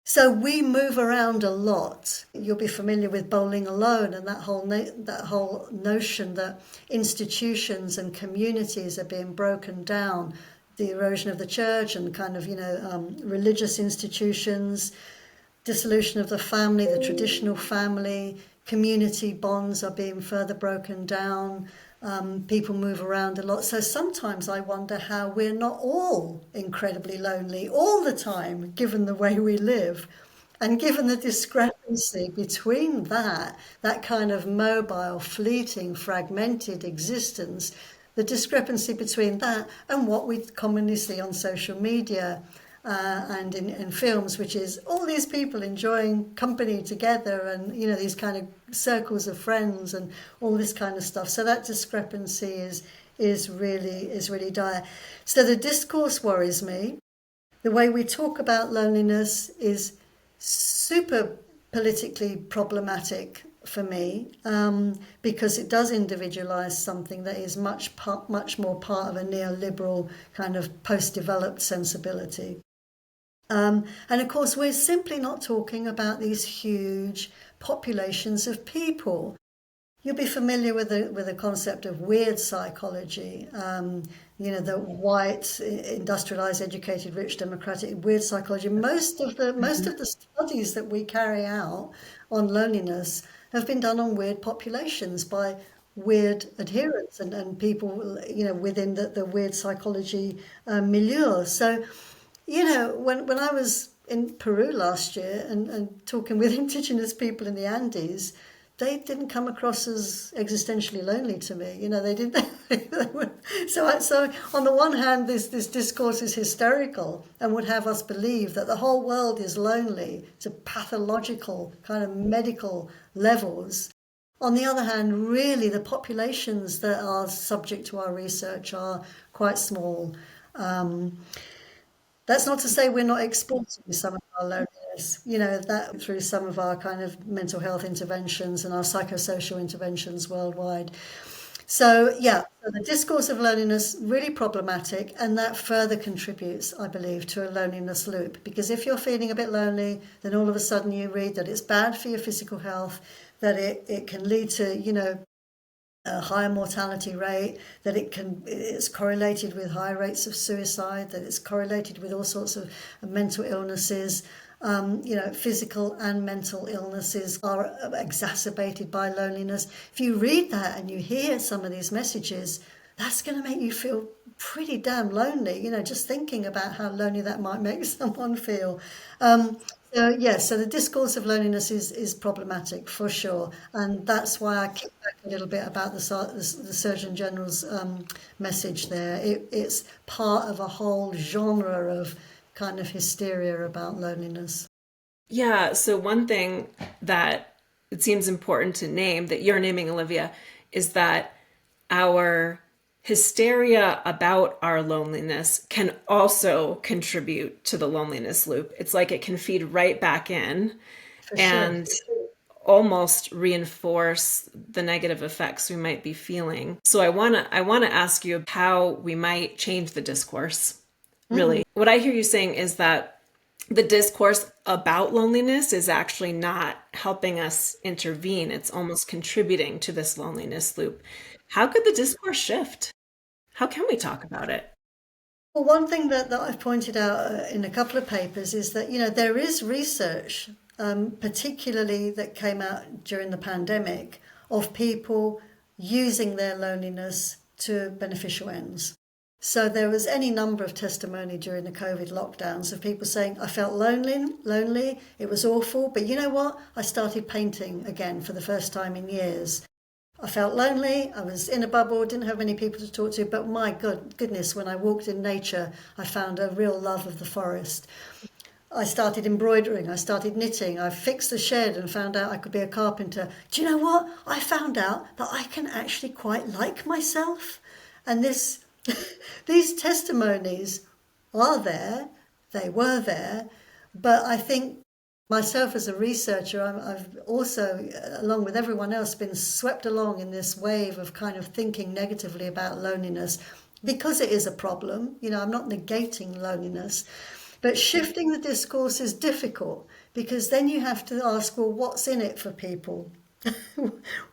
So we move around a lot. You'll be familiar with bowling alone, and that whole notion that institutions and communities are being broken down, the erosion of the church and kind of, you know, religious institutions, dissolution of the family, the traditional family, community bonds are being further broken down. People move around a lot. So sometimes I wonder how we're not all incredibly lonely all the time, given the way we live. And given the discrepancy between that kind of mobile, fleeting, fragmented existence, the discrepancy between that and what we commonly see on social media and in films, which is all these people enjoying company together, and, you know, these kind of circles of friends and all this kind of stuff. So that discrepancy is really dire. So the discourse worries me. The way we talk about loneliness is super politically problematic for me, because it does individualize something that is much more part of a neoliberal kind of post-developed sensibility. And of course, we're simply not talking about these huge populations of people. You'll be familiar with the concept of weird psychology. The white, industrialized, educated, rich, democratic weird psychology. Most of the studies that we carry out on loneliness have been done on weird populations by weird adherents and people, within the weird psychology milieu. So, when I was in Peru last year and talking with indigenous people in the Andes, they didn't come across as existentially lonely to me. They didn't. So on the one hand, this discourse is hysterical and would have us believe that the whole world is lonely to pathological kind of medical levels. On the other hand, really the populations that are subject to our research are quite small. That's not to say we're not exporting some of our loneliness, that through some of our kind of mental health interventions and our psychosocial interventions worldwide. So, so the discourse of loneliness, really problematic, and that further contributes, I believe, to a loneliness loop. Because if you're feeling a bit lonely, then all of a sudden you read that it's bad for your physical health, that it can lead to, a higher mortality rate, that it's correlated with high rates of suicide, that it's correlated with all sorts of mental illnesses. Physical and mental illnesses are exacerbated by loneliness. If you read that and you hear some of these messages, that's going to make you feel pretty damn lonely, just thinking about how lonely that might make someone feel. So the discourse of loneliness is problematic for sure, and that's why I kick back a little bit about the Surgeon General's message there. It's part of a whole genre of kind of hysteria about loneliness. Yeah, so one thing that it seems important to name, that you're naming, Olivia, is that our hysteria about our loneliness can also contribute to the loneliness loop. It's like it can feed right back in and almost reinforce the negative effects we might be feeling. So I want to ask you how we might change the discourse. Really, what I hear you saying is that the discourse about loneliness is actually not helping us intervene. It's almost contributing to this loneliness loop. How could the discourse shift? How can we talk about it? Well, one thing that I've pointed out in a couple of papers is that, there is research, particularly that came out during the pandemic, of people using their loneliness to beneficial ends. So there was any number of testimony during the COVID lockdowns of people saying, I felt lonely, it was awful, but you know what? I started painting again for the first time in years. I felt lonely, I was in a bubble, didn't have many people to talk to, but my goodness, when I walked in nature, I found a real love of the forest. I started embroidering, I started knitting, I fixed the shed and found out I could be a carpenter. Do you know what? I found out that I can actually quite like myself. And these testimonies are there, they were there, but I think myself as a researcher, I've also, along with everyone else, been swept along in this wave of kind of thinking negatively about loneliness because it is a problem. I'm not negating loneliness, but shifting the discourse is difficult because then you have to ask, well, what's in it for people?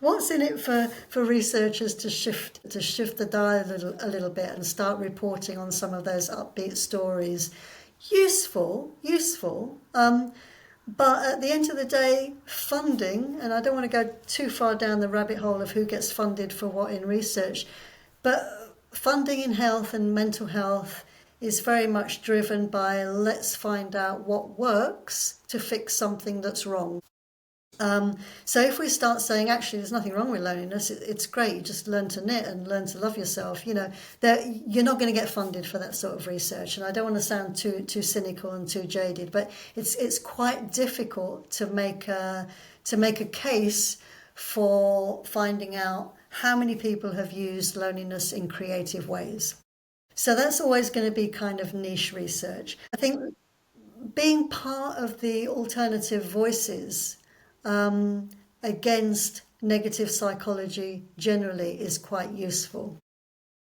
What's in it for researchers to shift the dial a little bit and start reporting on some of those upbeat stories? Useful. But at the end of the day, funding, and I don't want to go too far down the rabbit hole of who gets funded for what in research, but funding in health and mental health is very much driven by let's find out what works to fix something that's wrong. So if we start saying, actually, there's nothing wrong with loneliness, it's great, you just learn to knit and learn to love yourself, that you're not going to get funded for that sort of research. And I don't want to sound too cynical and too jaded, but it's quite difficult to make a case for finding out how many people have used loneliness in creative ways. So that's always going to be kind of niche research. I think being part of the alternative voices against negative psychology generally is quite useful.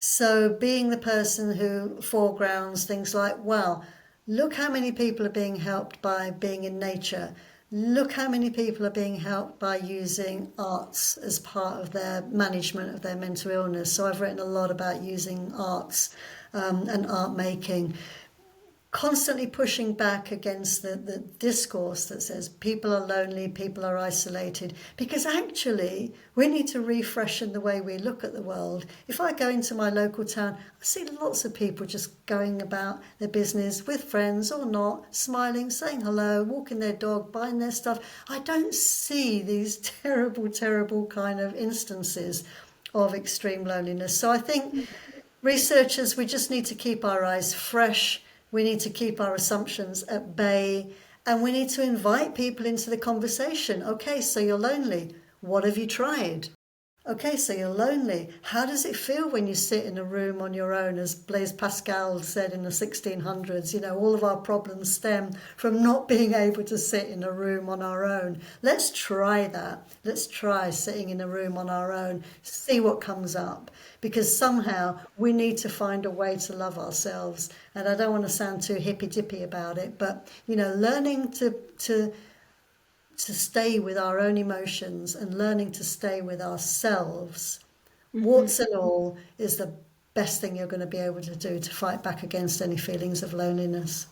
So being the person who foregrounds things like, wow, look how many people are being helped by being in nature. Look how many people are being helped by using arts as part of their management of their mental illness. So I've written a lot about using arts and art making, constantly pushing back against the discourse that says people are lonely, people are isolated, because actually we need to refreshen the way we look at the world. If I go into my local town, I see lots of people just going about their business with friends or not, smiling, saying hello, walking their dog, buying their stuff. I don't see these terrible, terrible kind of instances of extreme loneliness. So I think researchers, we just need to keep our eyes fresh. We need to keep our assumptions at bay, and we need to invite people into the conversation. Okay, so you're lonely. What have you tried? Okay, so you're lonely. How does it feel when you sit in a room on your own? As Blaise Pascal said in the 1600s, all of our problems stem from not being able to sit in a room on our own. Let's try that. Let's try sitting in a room on our own, see what comes up. Because somehow we need to find a way to love ourselves. And I don't want to sound too hippy-dippy about it, but, learning to stay with our own emotions and learning to stay with ourselves, warts and all, is the best thing you're going to be able to do to fight back against any feelings of loneliness.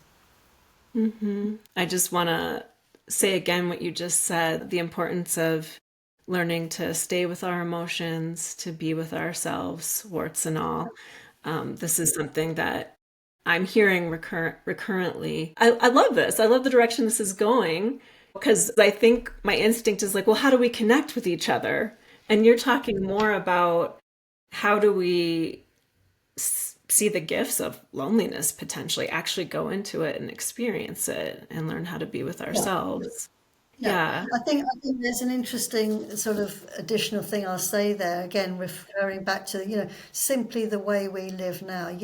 I just want to say again what you just said, the importance of learning to stay with our emotions, to be with ourselves, warts and all. This is something that I'm hearing recurrently. I love this. I love the direction this is going, because I think my instinct is like, well, how do we connect with each other? And you're talking more about how do we see the gifts of loneliness, potentially actually go into it and experience it and learn how to be with ourselves. Yeah. I think there's an interesting sort of additional thing I'll say there, again referring back to simply the way we live now.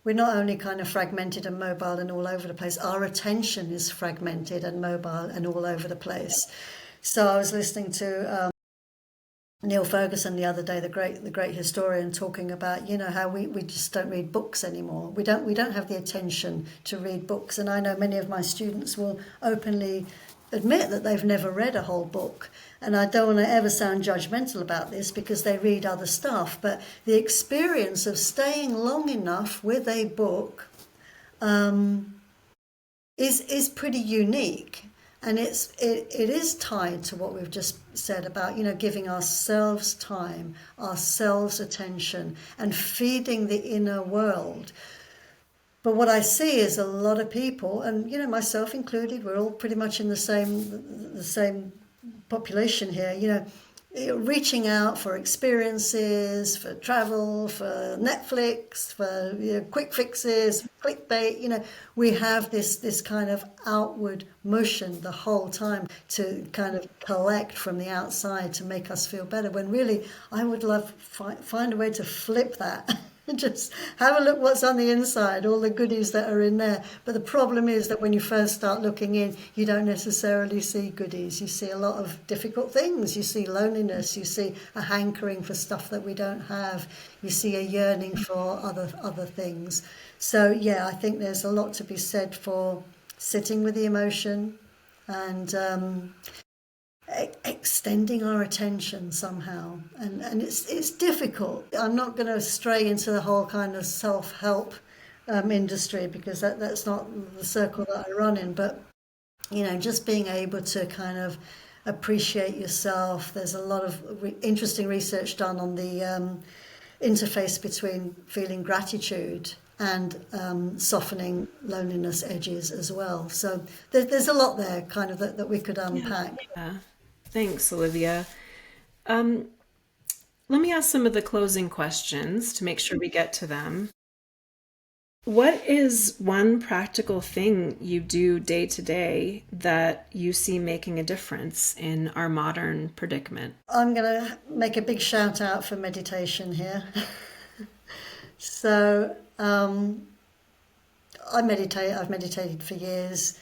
We're not only kind of fragmented and mobile and all over the place, our attention is fragmented and mobile and all over the place. So I was listening to Neil Ferguson the other day, the great historian, talking about how we just don't read books anymore. We don't have the attention to read books, and I know many of my students will openly admit that they've never read a whole book. And I don't want to ever sound judgmental about this because they read other stuff, but the experience of staying long enough with a book is pretty unique. And it is tied to what we've just said about, giving ourselves time, ourselves attention, and feeding the inner world. But what I see is a lot of people, and myself included, we're all pretty much in the same population here, reaching out for experiences, for travel, for Netflix, for quick fixes, clickbait. We have this kind of outward motion the whole time to kind of collect from the outside to make us feel better, when really I would love find a way to flip that. Just have a look what's on the inside, all the goodies that are in there. But the problem is that when you first start looking in, you don't necessarily see goodies. You see a lot of difficult things. You see loneliness. You see a hankering for stuff that we don't have. You see a yearning for other things. So, I think there's a lot to be said for sitting with the emotion and extending our attention somehow, and it's difficult. I'm not going to stray into the whole kind of self-help industry, because that's not the circle that I run in, but just being able to kind of appreciate yourself. There's a lot of interesting research done on the interface between feeling gratitude and softening loneliness edges as well. So there's a lot there kind of that we could unpack. Yeah. Thanks, Olivia. Let me ask some of the closing questions to make sure we get to them. What is one practical thing you do day to day that you see making a difference in our modern predicament? I'm going to make a big shout out for meditation here. So I meditate. I've meditated for years.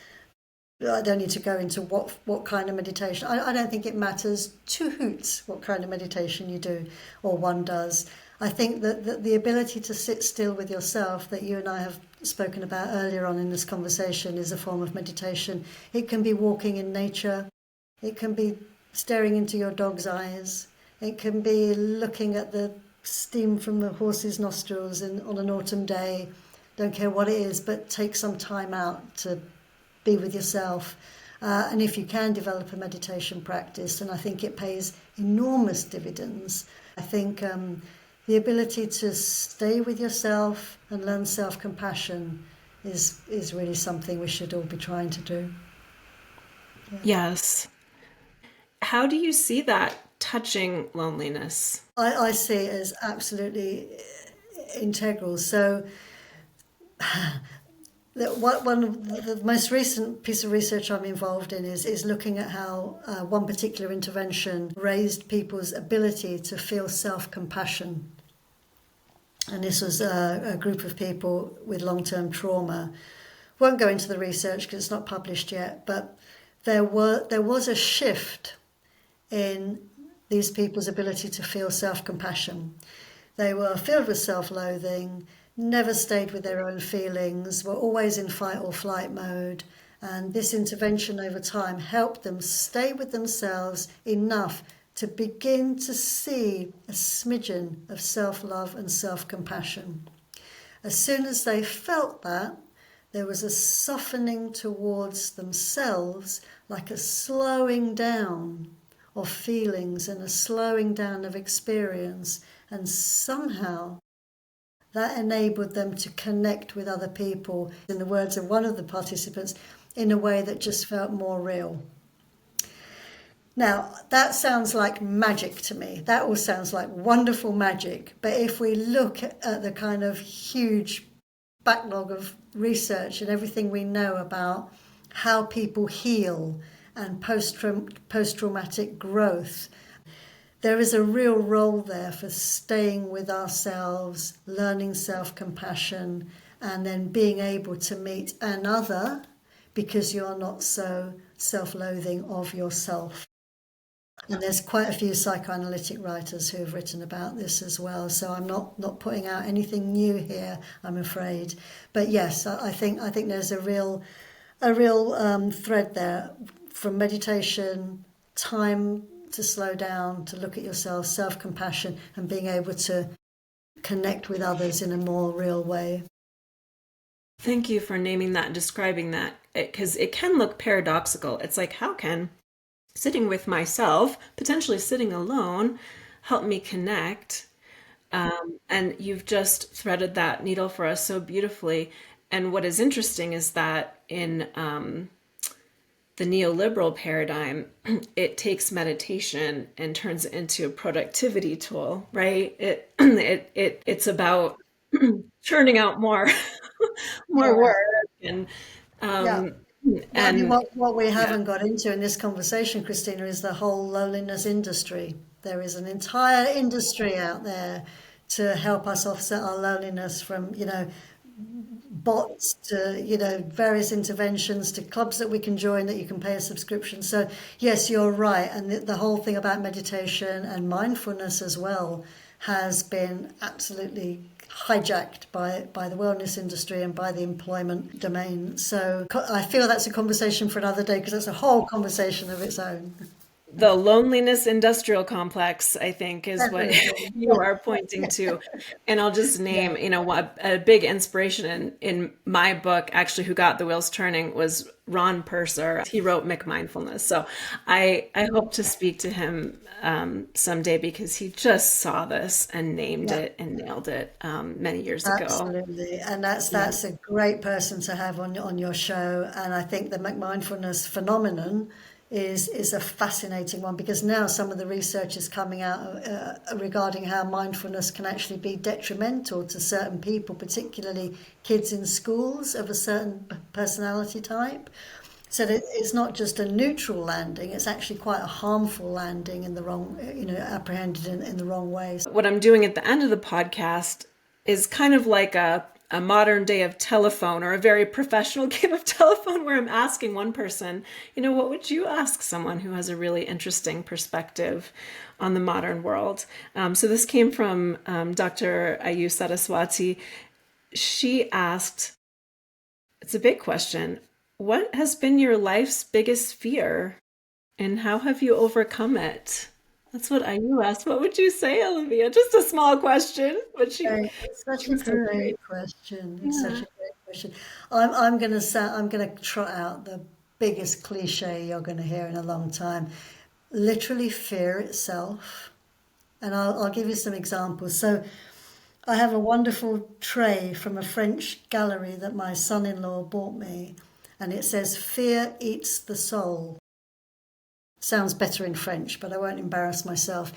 I don't need to go into what kind of meditation. I don't think it matters two hoots what kind of meditation you do or one does. I think that the ability to sit still with yourself that you and I have spoken about earlier on in this conversation is a form of meditation. It can be walking in nature. It can be staring into your dog's eyes. It can be looking at the steam from the horse's nostrils on an autumn day. Don't care what it is, but take some time out to be with yourself. And if you can develop a meditation practice, and I think it pays enormous dividends, I think the ability to stay with yourself and learn self-compassion is really something we should all be trying to do. Yeah. Yes. How do you see that touching loneliness? I see it as absolutely integral. So one of the most recent piece of research I'm involved in is looking at how one particular intervention raised people's ability to feel self-compassion. And this was a group of people with long-term trauma. Won't go into the research because it's not published yet, but there was a shift in these people's ability to feel self-compassion. They were filled with self-loathing, never stayed with their own feelings, were always in fight or flight mode. And this intervention over time helped them stay with themselves enough to begin to see a smidgen of self-love and self-compassion. As soon as they felt that, there was a softening towards themselves, like a slowing down of feelings and a slowing down of experience. And somehow that enabled them to connect with other people, in the words of one of the participants, in a way that just felt more real. Now, that sounds like magic to me. That all sounds like wonderful magic. But if we look at the kind of huge backlog of research and everything we know about how people heal and post-traumatic growth, there is a real role there for staying with ourselves, learning self-compassion, and then being able to meet another because you're not so self-loathing of yourself. And there's quite a few psychoanalytic writers who have written about this as well. So I'm not putting out anything new here, I'm afraid. But yes, I think there's a real thread there from meditation, time to slow down, to look at yourself, self-compassion, and being able to connect with others in a more real way. Thank you for naming that and describing that, because it can look paradoxical. It's like, how can sitting with myself, potentially sitting alone, help me connect? And you've just threaded that needle for us so beautifully. And what is interesting is that in the neoliberal paradigm, it takes meditation and turns it into a productivity tool, right? It's about churning out more work and Yeah. I mean, what we haven't got into in this conversation, Christina, is the whole loneliness industry. There is an entire industry out there to help us offset our loneliness, from, bots to, various interventions, to clubs that we can join that you can pay a subscription. So yes, you're right. And the whole thing about meditation and mindfulness as well has been absolutely hijacked by the wellness industry and by the employment domain. So I feel that's a conversation for another day, because that's a whole conversation of its own. The loneliness industrial complex, I think, is what you are pointing to. And I'll just name, a big inspiration in my book, actually, who got the wheels turning, was Ron Purser. He wrote McMindfulness. So I hope to speak to him someday, because he just saw this and named it and nailed it many years ago. Absolutely. And that's a great person to have on your show. And I think the McMindfulness phenomenon is a fascinating one, because now some of the research is coming out regarding how mindfulness can actually be detrimental to certain people, particularly kids in schools of a certain personality type. So that it's not just a neutral landing, it's actually quite a harmful landing in the wrong, apprehended in the wrong way. What I'm doing at the end of the podcast is kind of like a a modern day of telephone, or a very professional game of telephone, where I'm asking one person, what would you ask someone who has a really interesting perspective on the modern world? So this came from Dr. Ayu Saraswati. She asked, it's a big question, what has been your life's biggest fear and how have you overcome it? That's what Ayu asked. What would you say, Olivia? Just a small question, but It's such she a was so great great. question. It's such Yeah. a great question. I'm gonna trot out the biggest cliche you're gonna hear in a long time. Literally fear itself. And I'll give you some examples. So I have a wonderful tray from a French gallery that my son-in-law bought me, and it says, "Fear eats the soul." Sounds better in French, but I won't embarrass myself.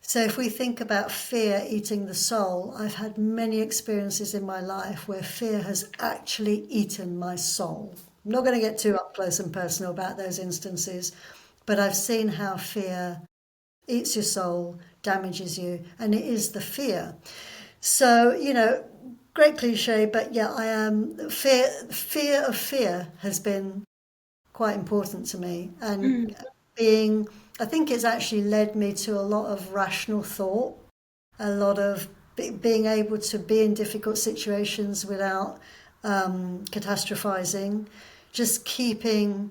So if we think about fear eating the soul, I've had many experiences in my life where fear has actually eaten my soul. I'm not going to get too up close and personal about those instances, but I've seen how fear eats your soul, damages you, and it is the fear. So, great cliche, but yeah, I am fear of fear has been quite important to me, and I think it's actually led me to a lot of rational thought, a lot of being able to be in difficult situations without catastrophizing, just keeping,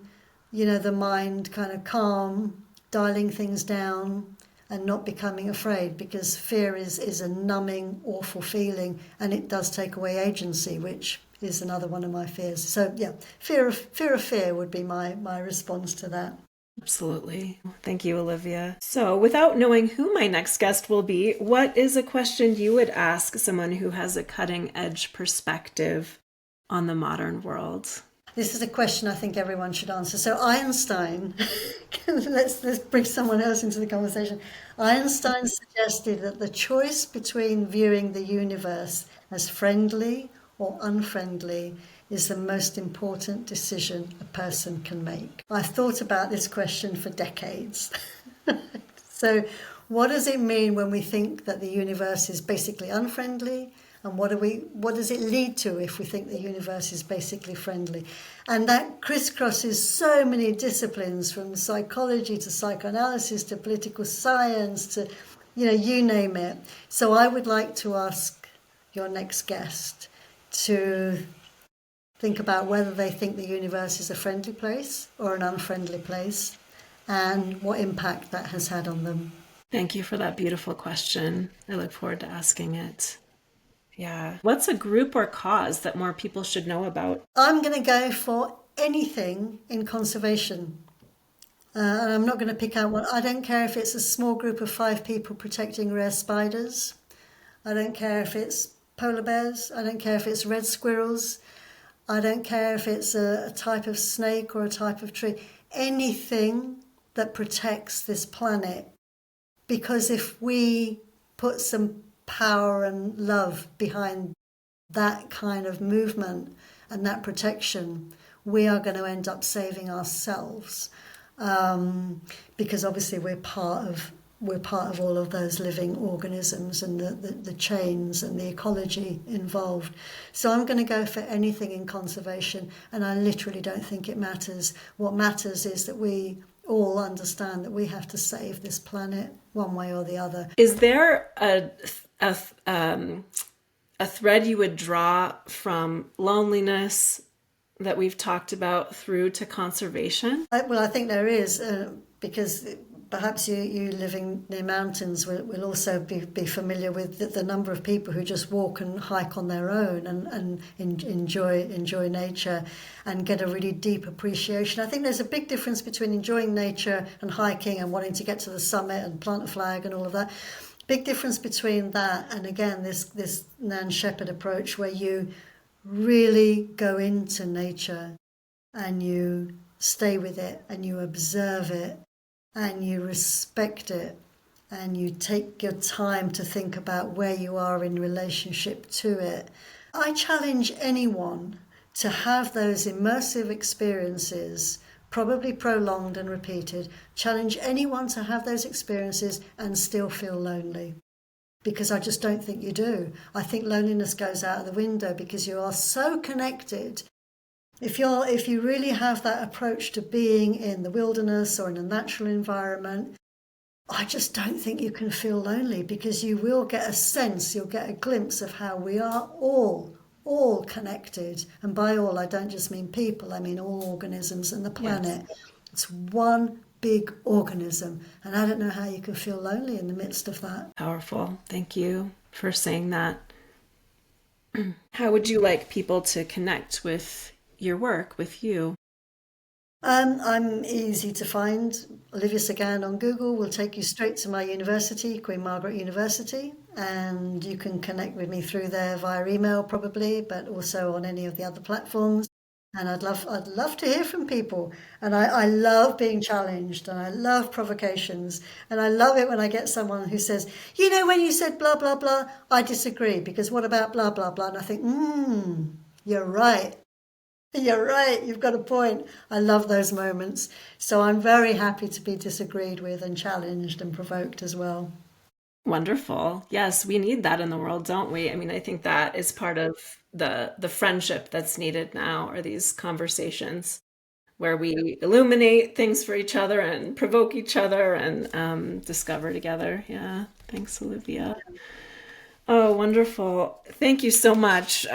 the mind kind of calm, dialing things down, and not becoming afraid, because fear is a numbing, awful feeling, and it does take away agency, which is another one of my fears. So yeah, fear of fear would be my response to that. Absolutely. Thank you, Olivia. So, without knowing who my next guest will be, what is a question you would ask someone who has a cutting edge perspective on the modern world? This is a question I think everyone should answer. So Einstein, let's bring someone else into the conversation. Einstein suggested that the choice between viewing the universe as friendly or unfriendly is the most important decision a person can make. I've thought about this question for decades. So what does it mean when we think that the universe is basically unfriendly? And what does it lead to if we think the universe is basically friendly? And that crisscrosses so many disciplines, from psychology to psychoanalysis to political science to, you name it. So I would like to ask your next guest to think about whether they think the universe is a friendly place or an unfriendly place, and what impact that has had on them. Thank you for that beautiful question. I look forward to asking it. Yeah. What's a group or cause that more people should know about? I'm going to go for anything in conservation. And I'm not going to pick out one. I don't care if it's a small group of 5 people protecting rare spiders. I don't care if it's polar bears. I don't care if it's red squirrels. I don't care if it's a type of snake or a type of tree. Anything that protects this planet. Because if we put some power and love behind that kind of movement and that protection, we are going to end up saving ourselves, because obviously we're part of all of those living organisms and the chains and the ecology involved. So I'm going to go for anything in conservation, and I literally don't think it matters. What matters is that we all understand that we have to save this planet one way or the other. Is there a thread you would draw from loneliness that we've talked about through to conservation? I think there is, because perhaps you living near mountains will also be familiar with the number of people who just walk and hike on their own and enjoy nature and get a really deep appreciation. I think there's a big difference between enjoying nature and hiking and wanting to get to the summit and plant a flag and all of that. Big difference between that and, again, this Nan Shepherd approach, where you really go into nature and you stay with it and you observe it and you respect it and you take your time to think about where you are in relationship to it. I challenge anyone to have those immersive experiences, probably prolonged and repeated. Challenge anyone to have those experiences and still feel lonely. because I just don't think you do. I think loneliness goes out of the window because you are so connected. If you really have that approach to being in the wilderness or in a natural environment, I just don't think you can feel lonely, because you will get a sense, you'll get a glimpse of how we are all connected. And by all, I don't just mean people, I mean all organisms and the planet. Yes. It's one big organism. And I don't know how you can feel lonely in the midst of that. Powerful. Thank you for saying that. How would you like people to connect with your work, with you? I'm easy to find. Olivia Sagan on Google will take you straight to my university, Queen Margaret University, and you can connect with me through there via email probably, but also on any of the other platforms. And I'd love to hear from people. And I love being challenged, and I love provocations, and I love it when I get someone who says, you know, when you said blah, blah, blah, I disagree, because what about blah, blah, blah? And I think, you're right. You're right, you've got a point. I love those moments. So I'm very happy to be disagreed with and challenged and provoked as well. Wonderful. Yes, we need that in the world, don't we? I mean, I think that is part of the friendship that's needed now, are these conversations where we illuminate things for each other and provoke each other and discover together. Yeah, thanks, Olivia. Oh, wonderful. Thank you so much.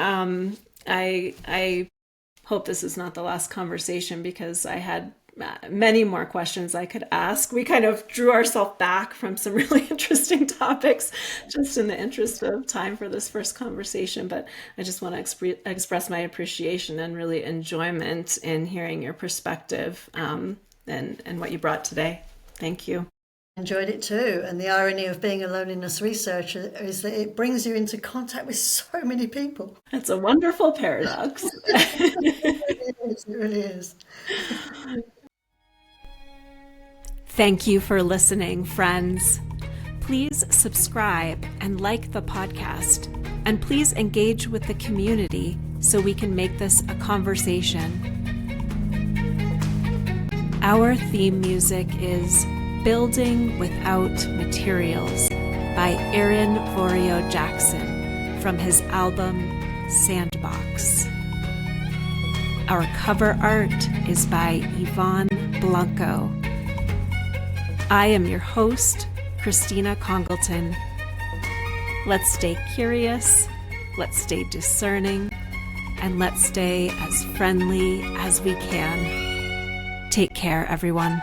I hope this is not the last conversation, because I had many more questions I could ask. We kind of drew ourselves back from some really interesting topics just in the interest of time for this first conversation. But I just want to express my appreciation and really enjoyment in hearing your perspective and what you brought today. Thank you. Enjoyed it too. And the irony of being a loneliness researcher is that it brings you into contact with so many people. It's a wonderful paradox. It really is. Thank you for listening, friends. Please subscribe and like the podcast, and please engage with the community so we can make this a conversation. Our theme music is Building Without Materials by Aaron Vorio Jackson from his album Sandbox. Our cover art is by Yvonne Blanco. I am your host, Christina Congleton. Let's stay curious, let's stay discerning, and let's stay as friendly as we can. Take care, everyone.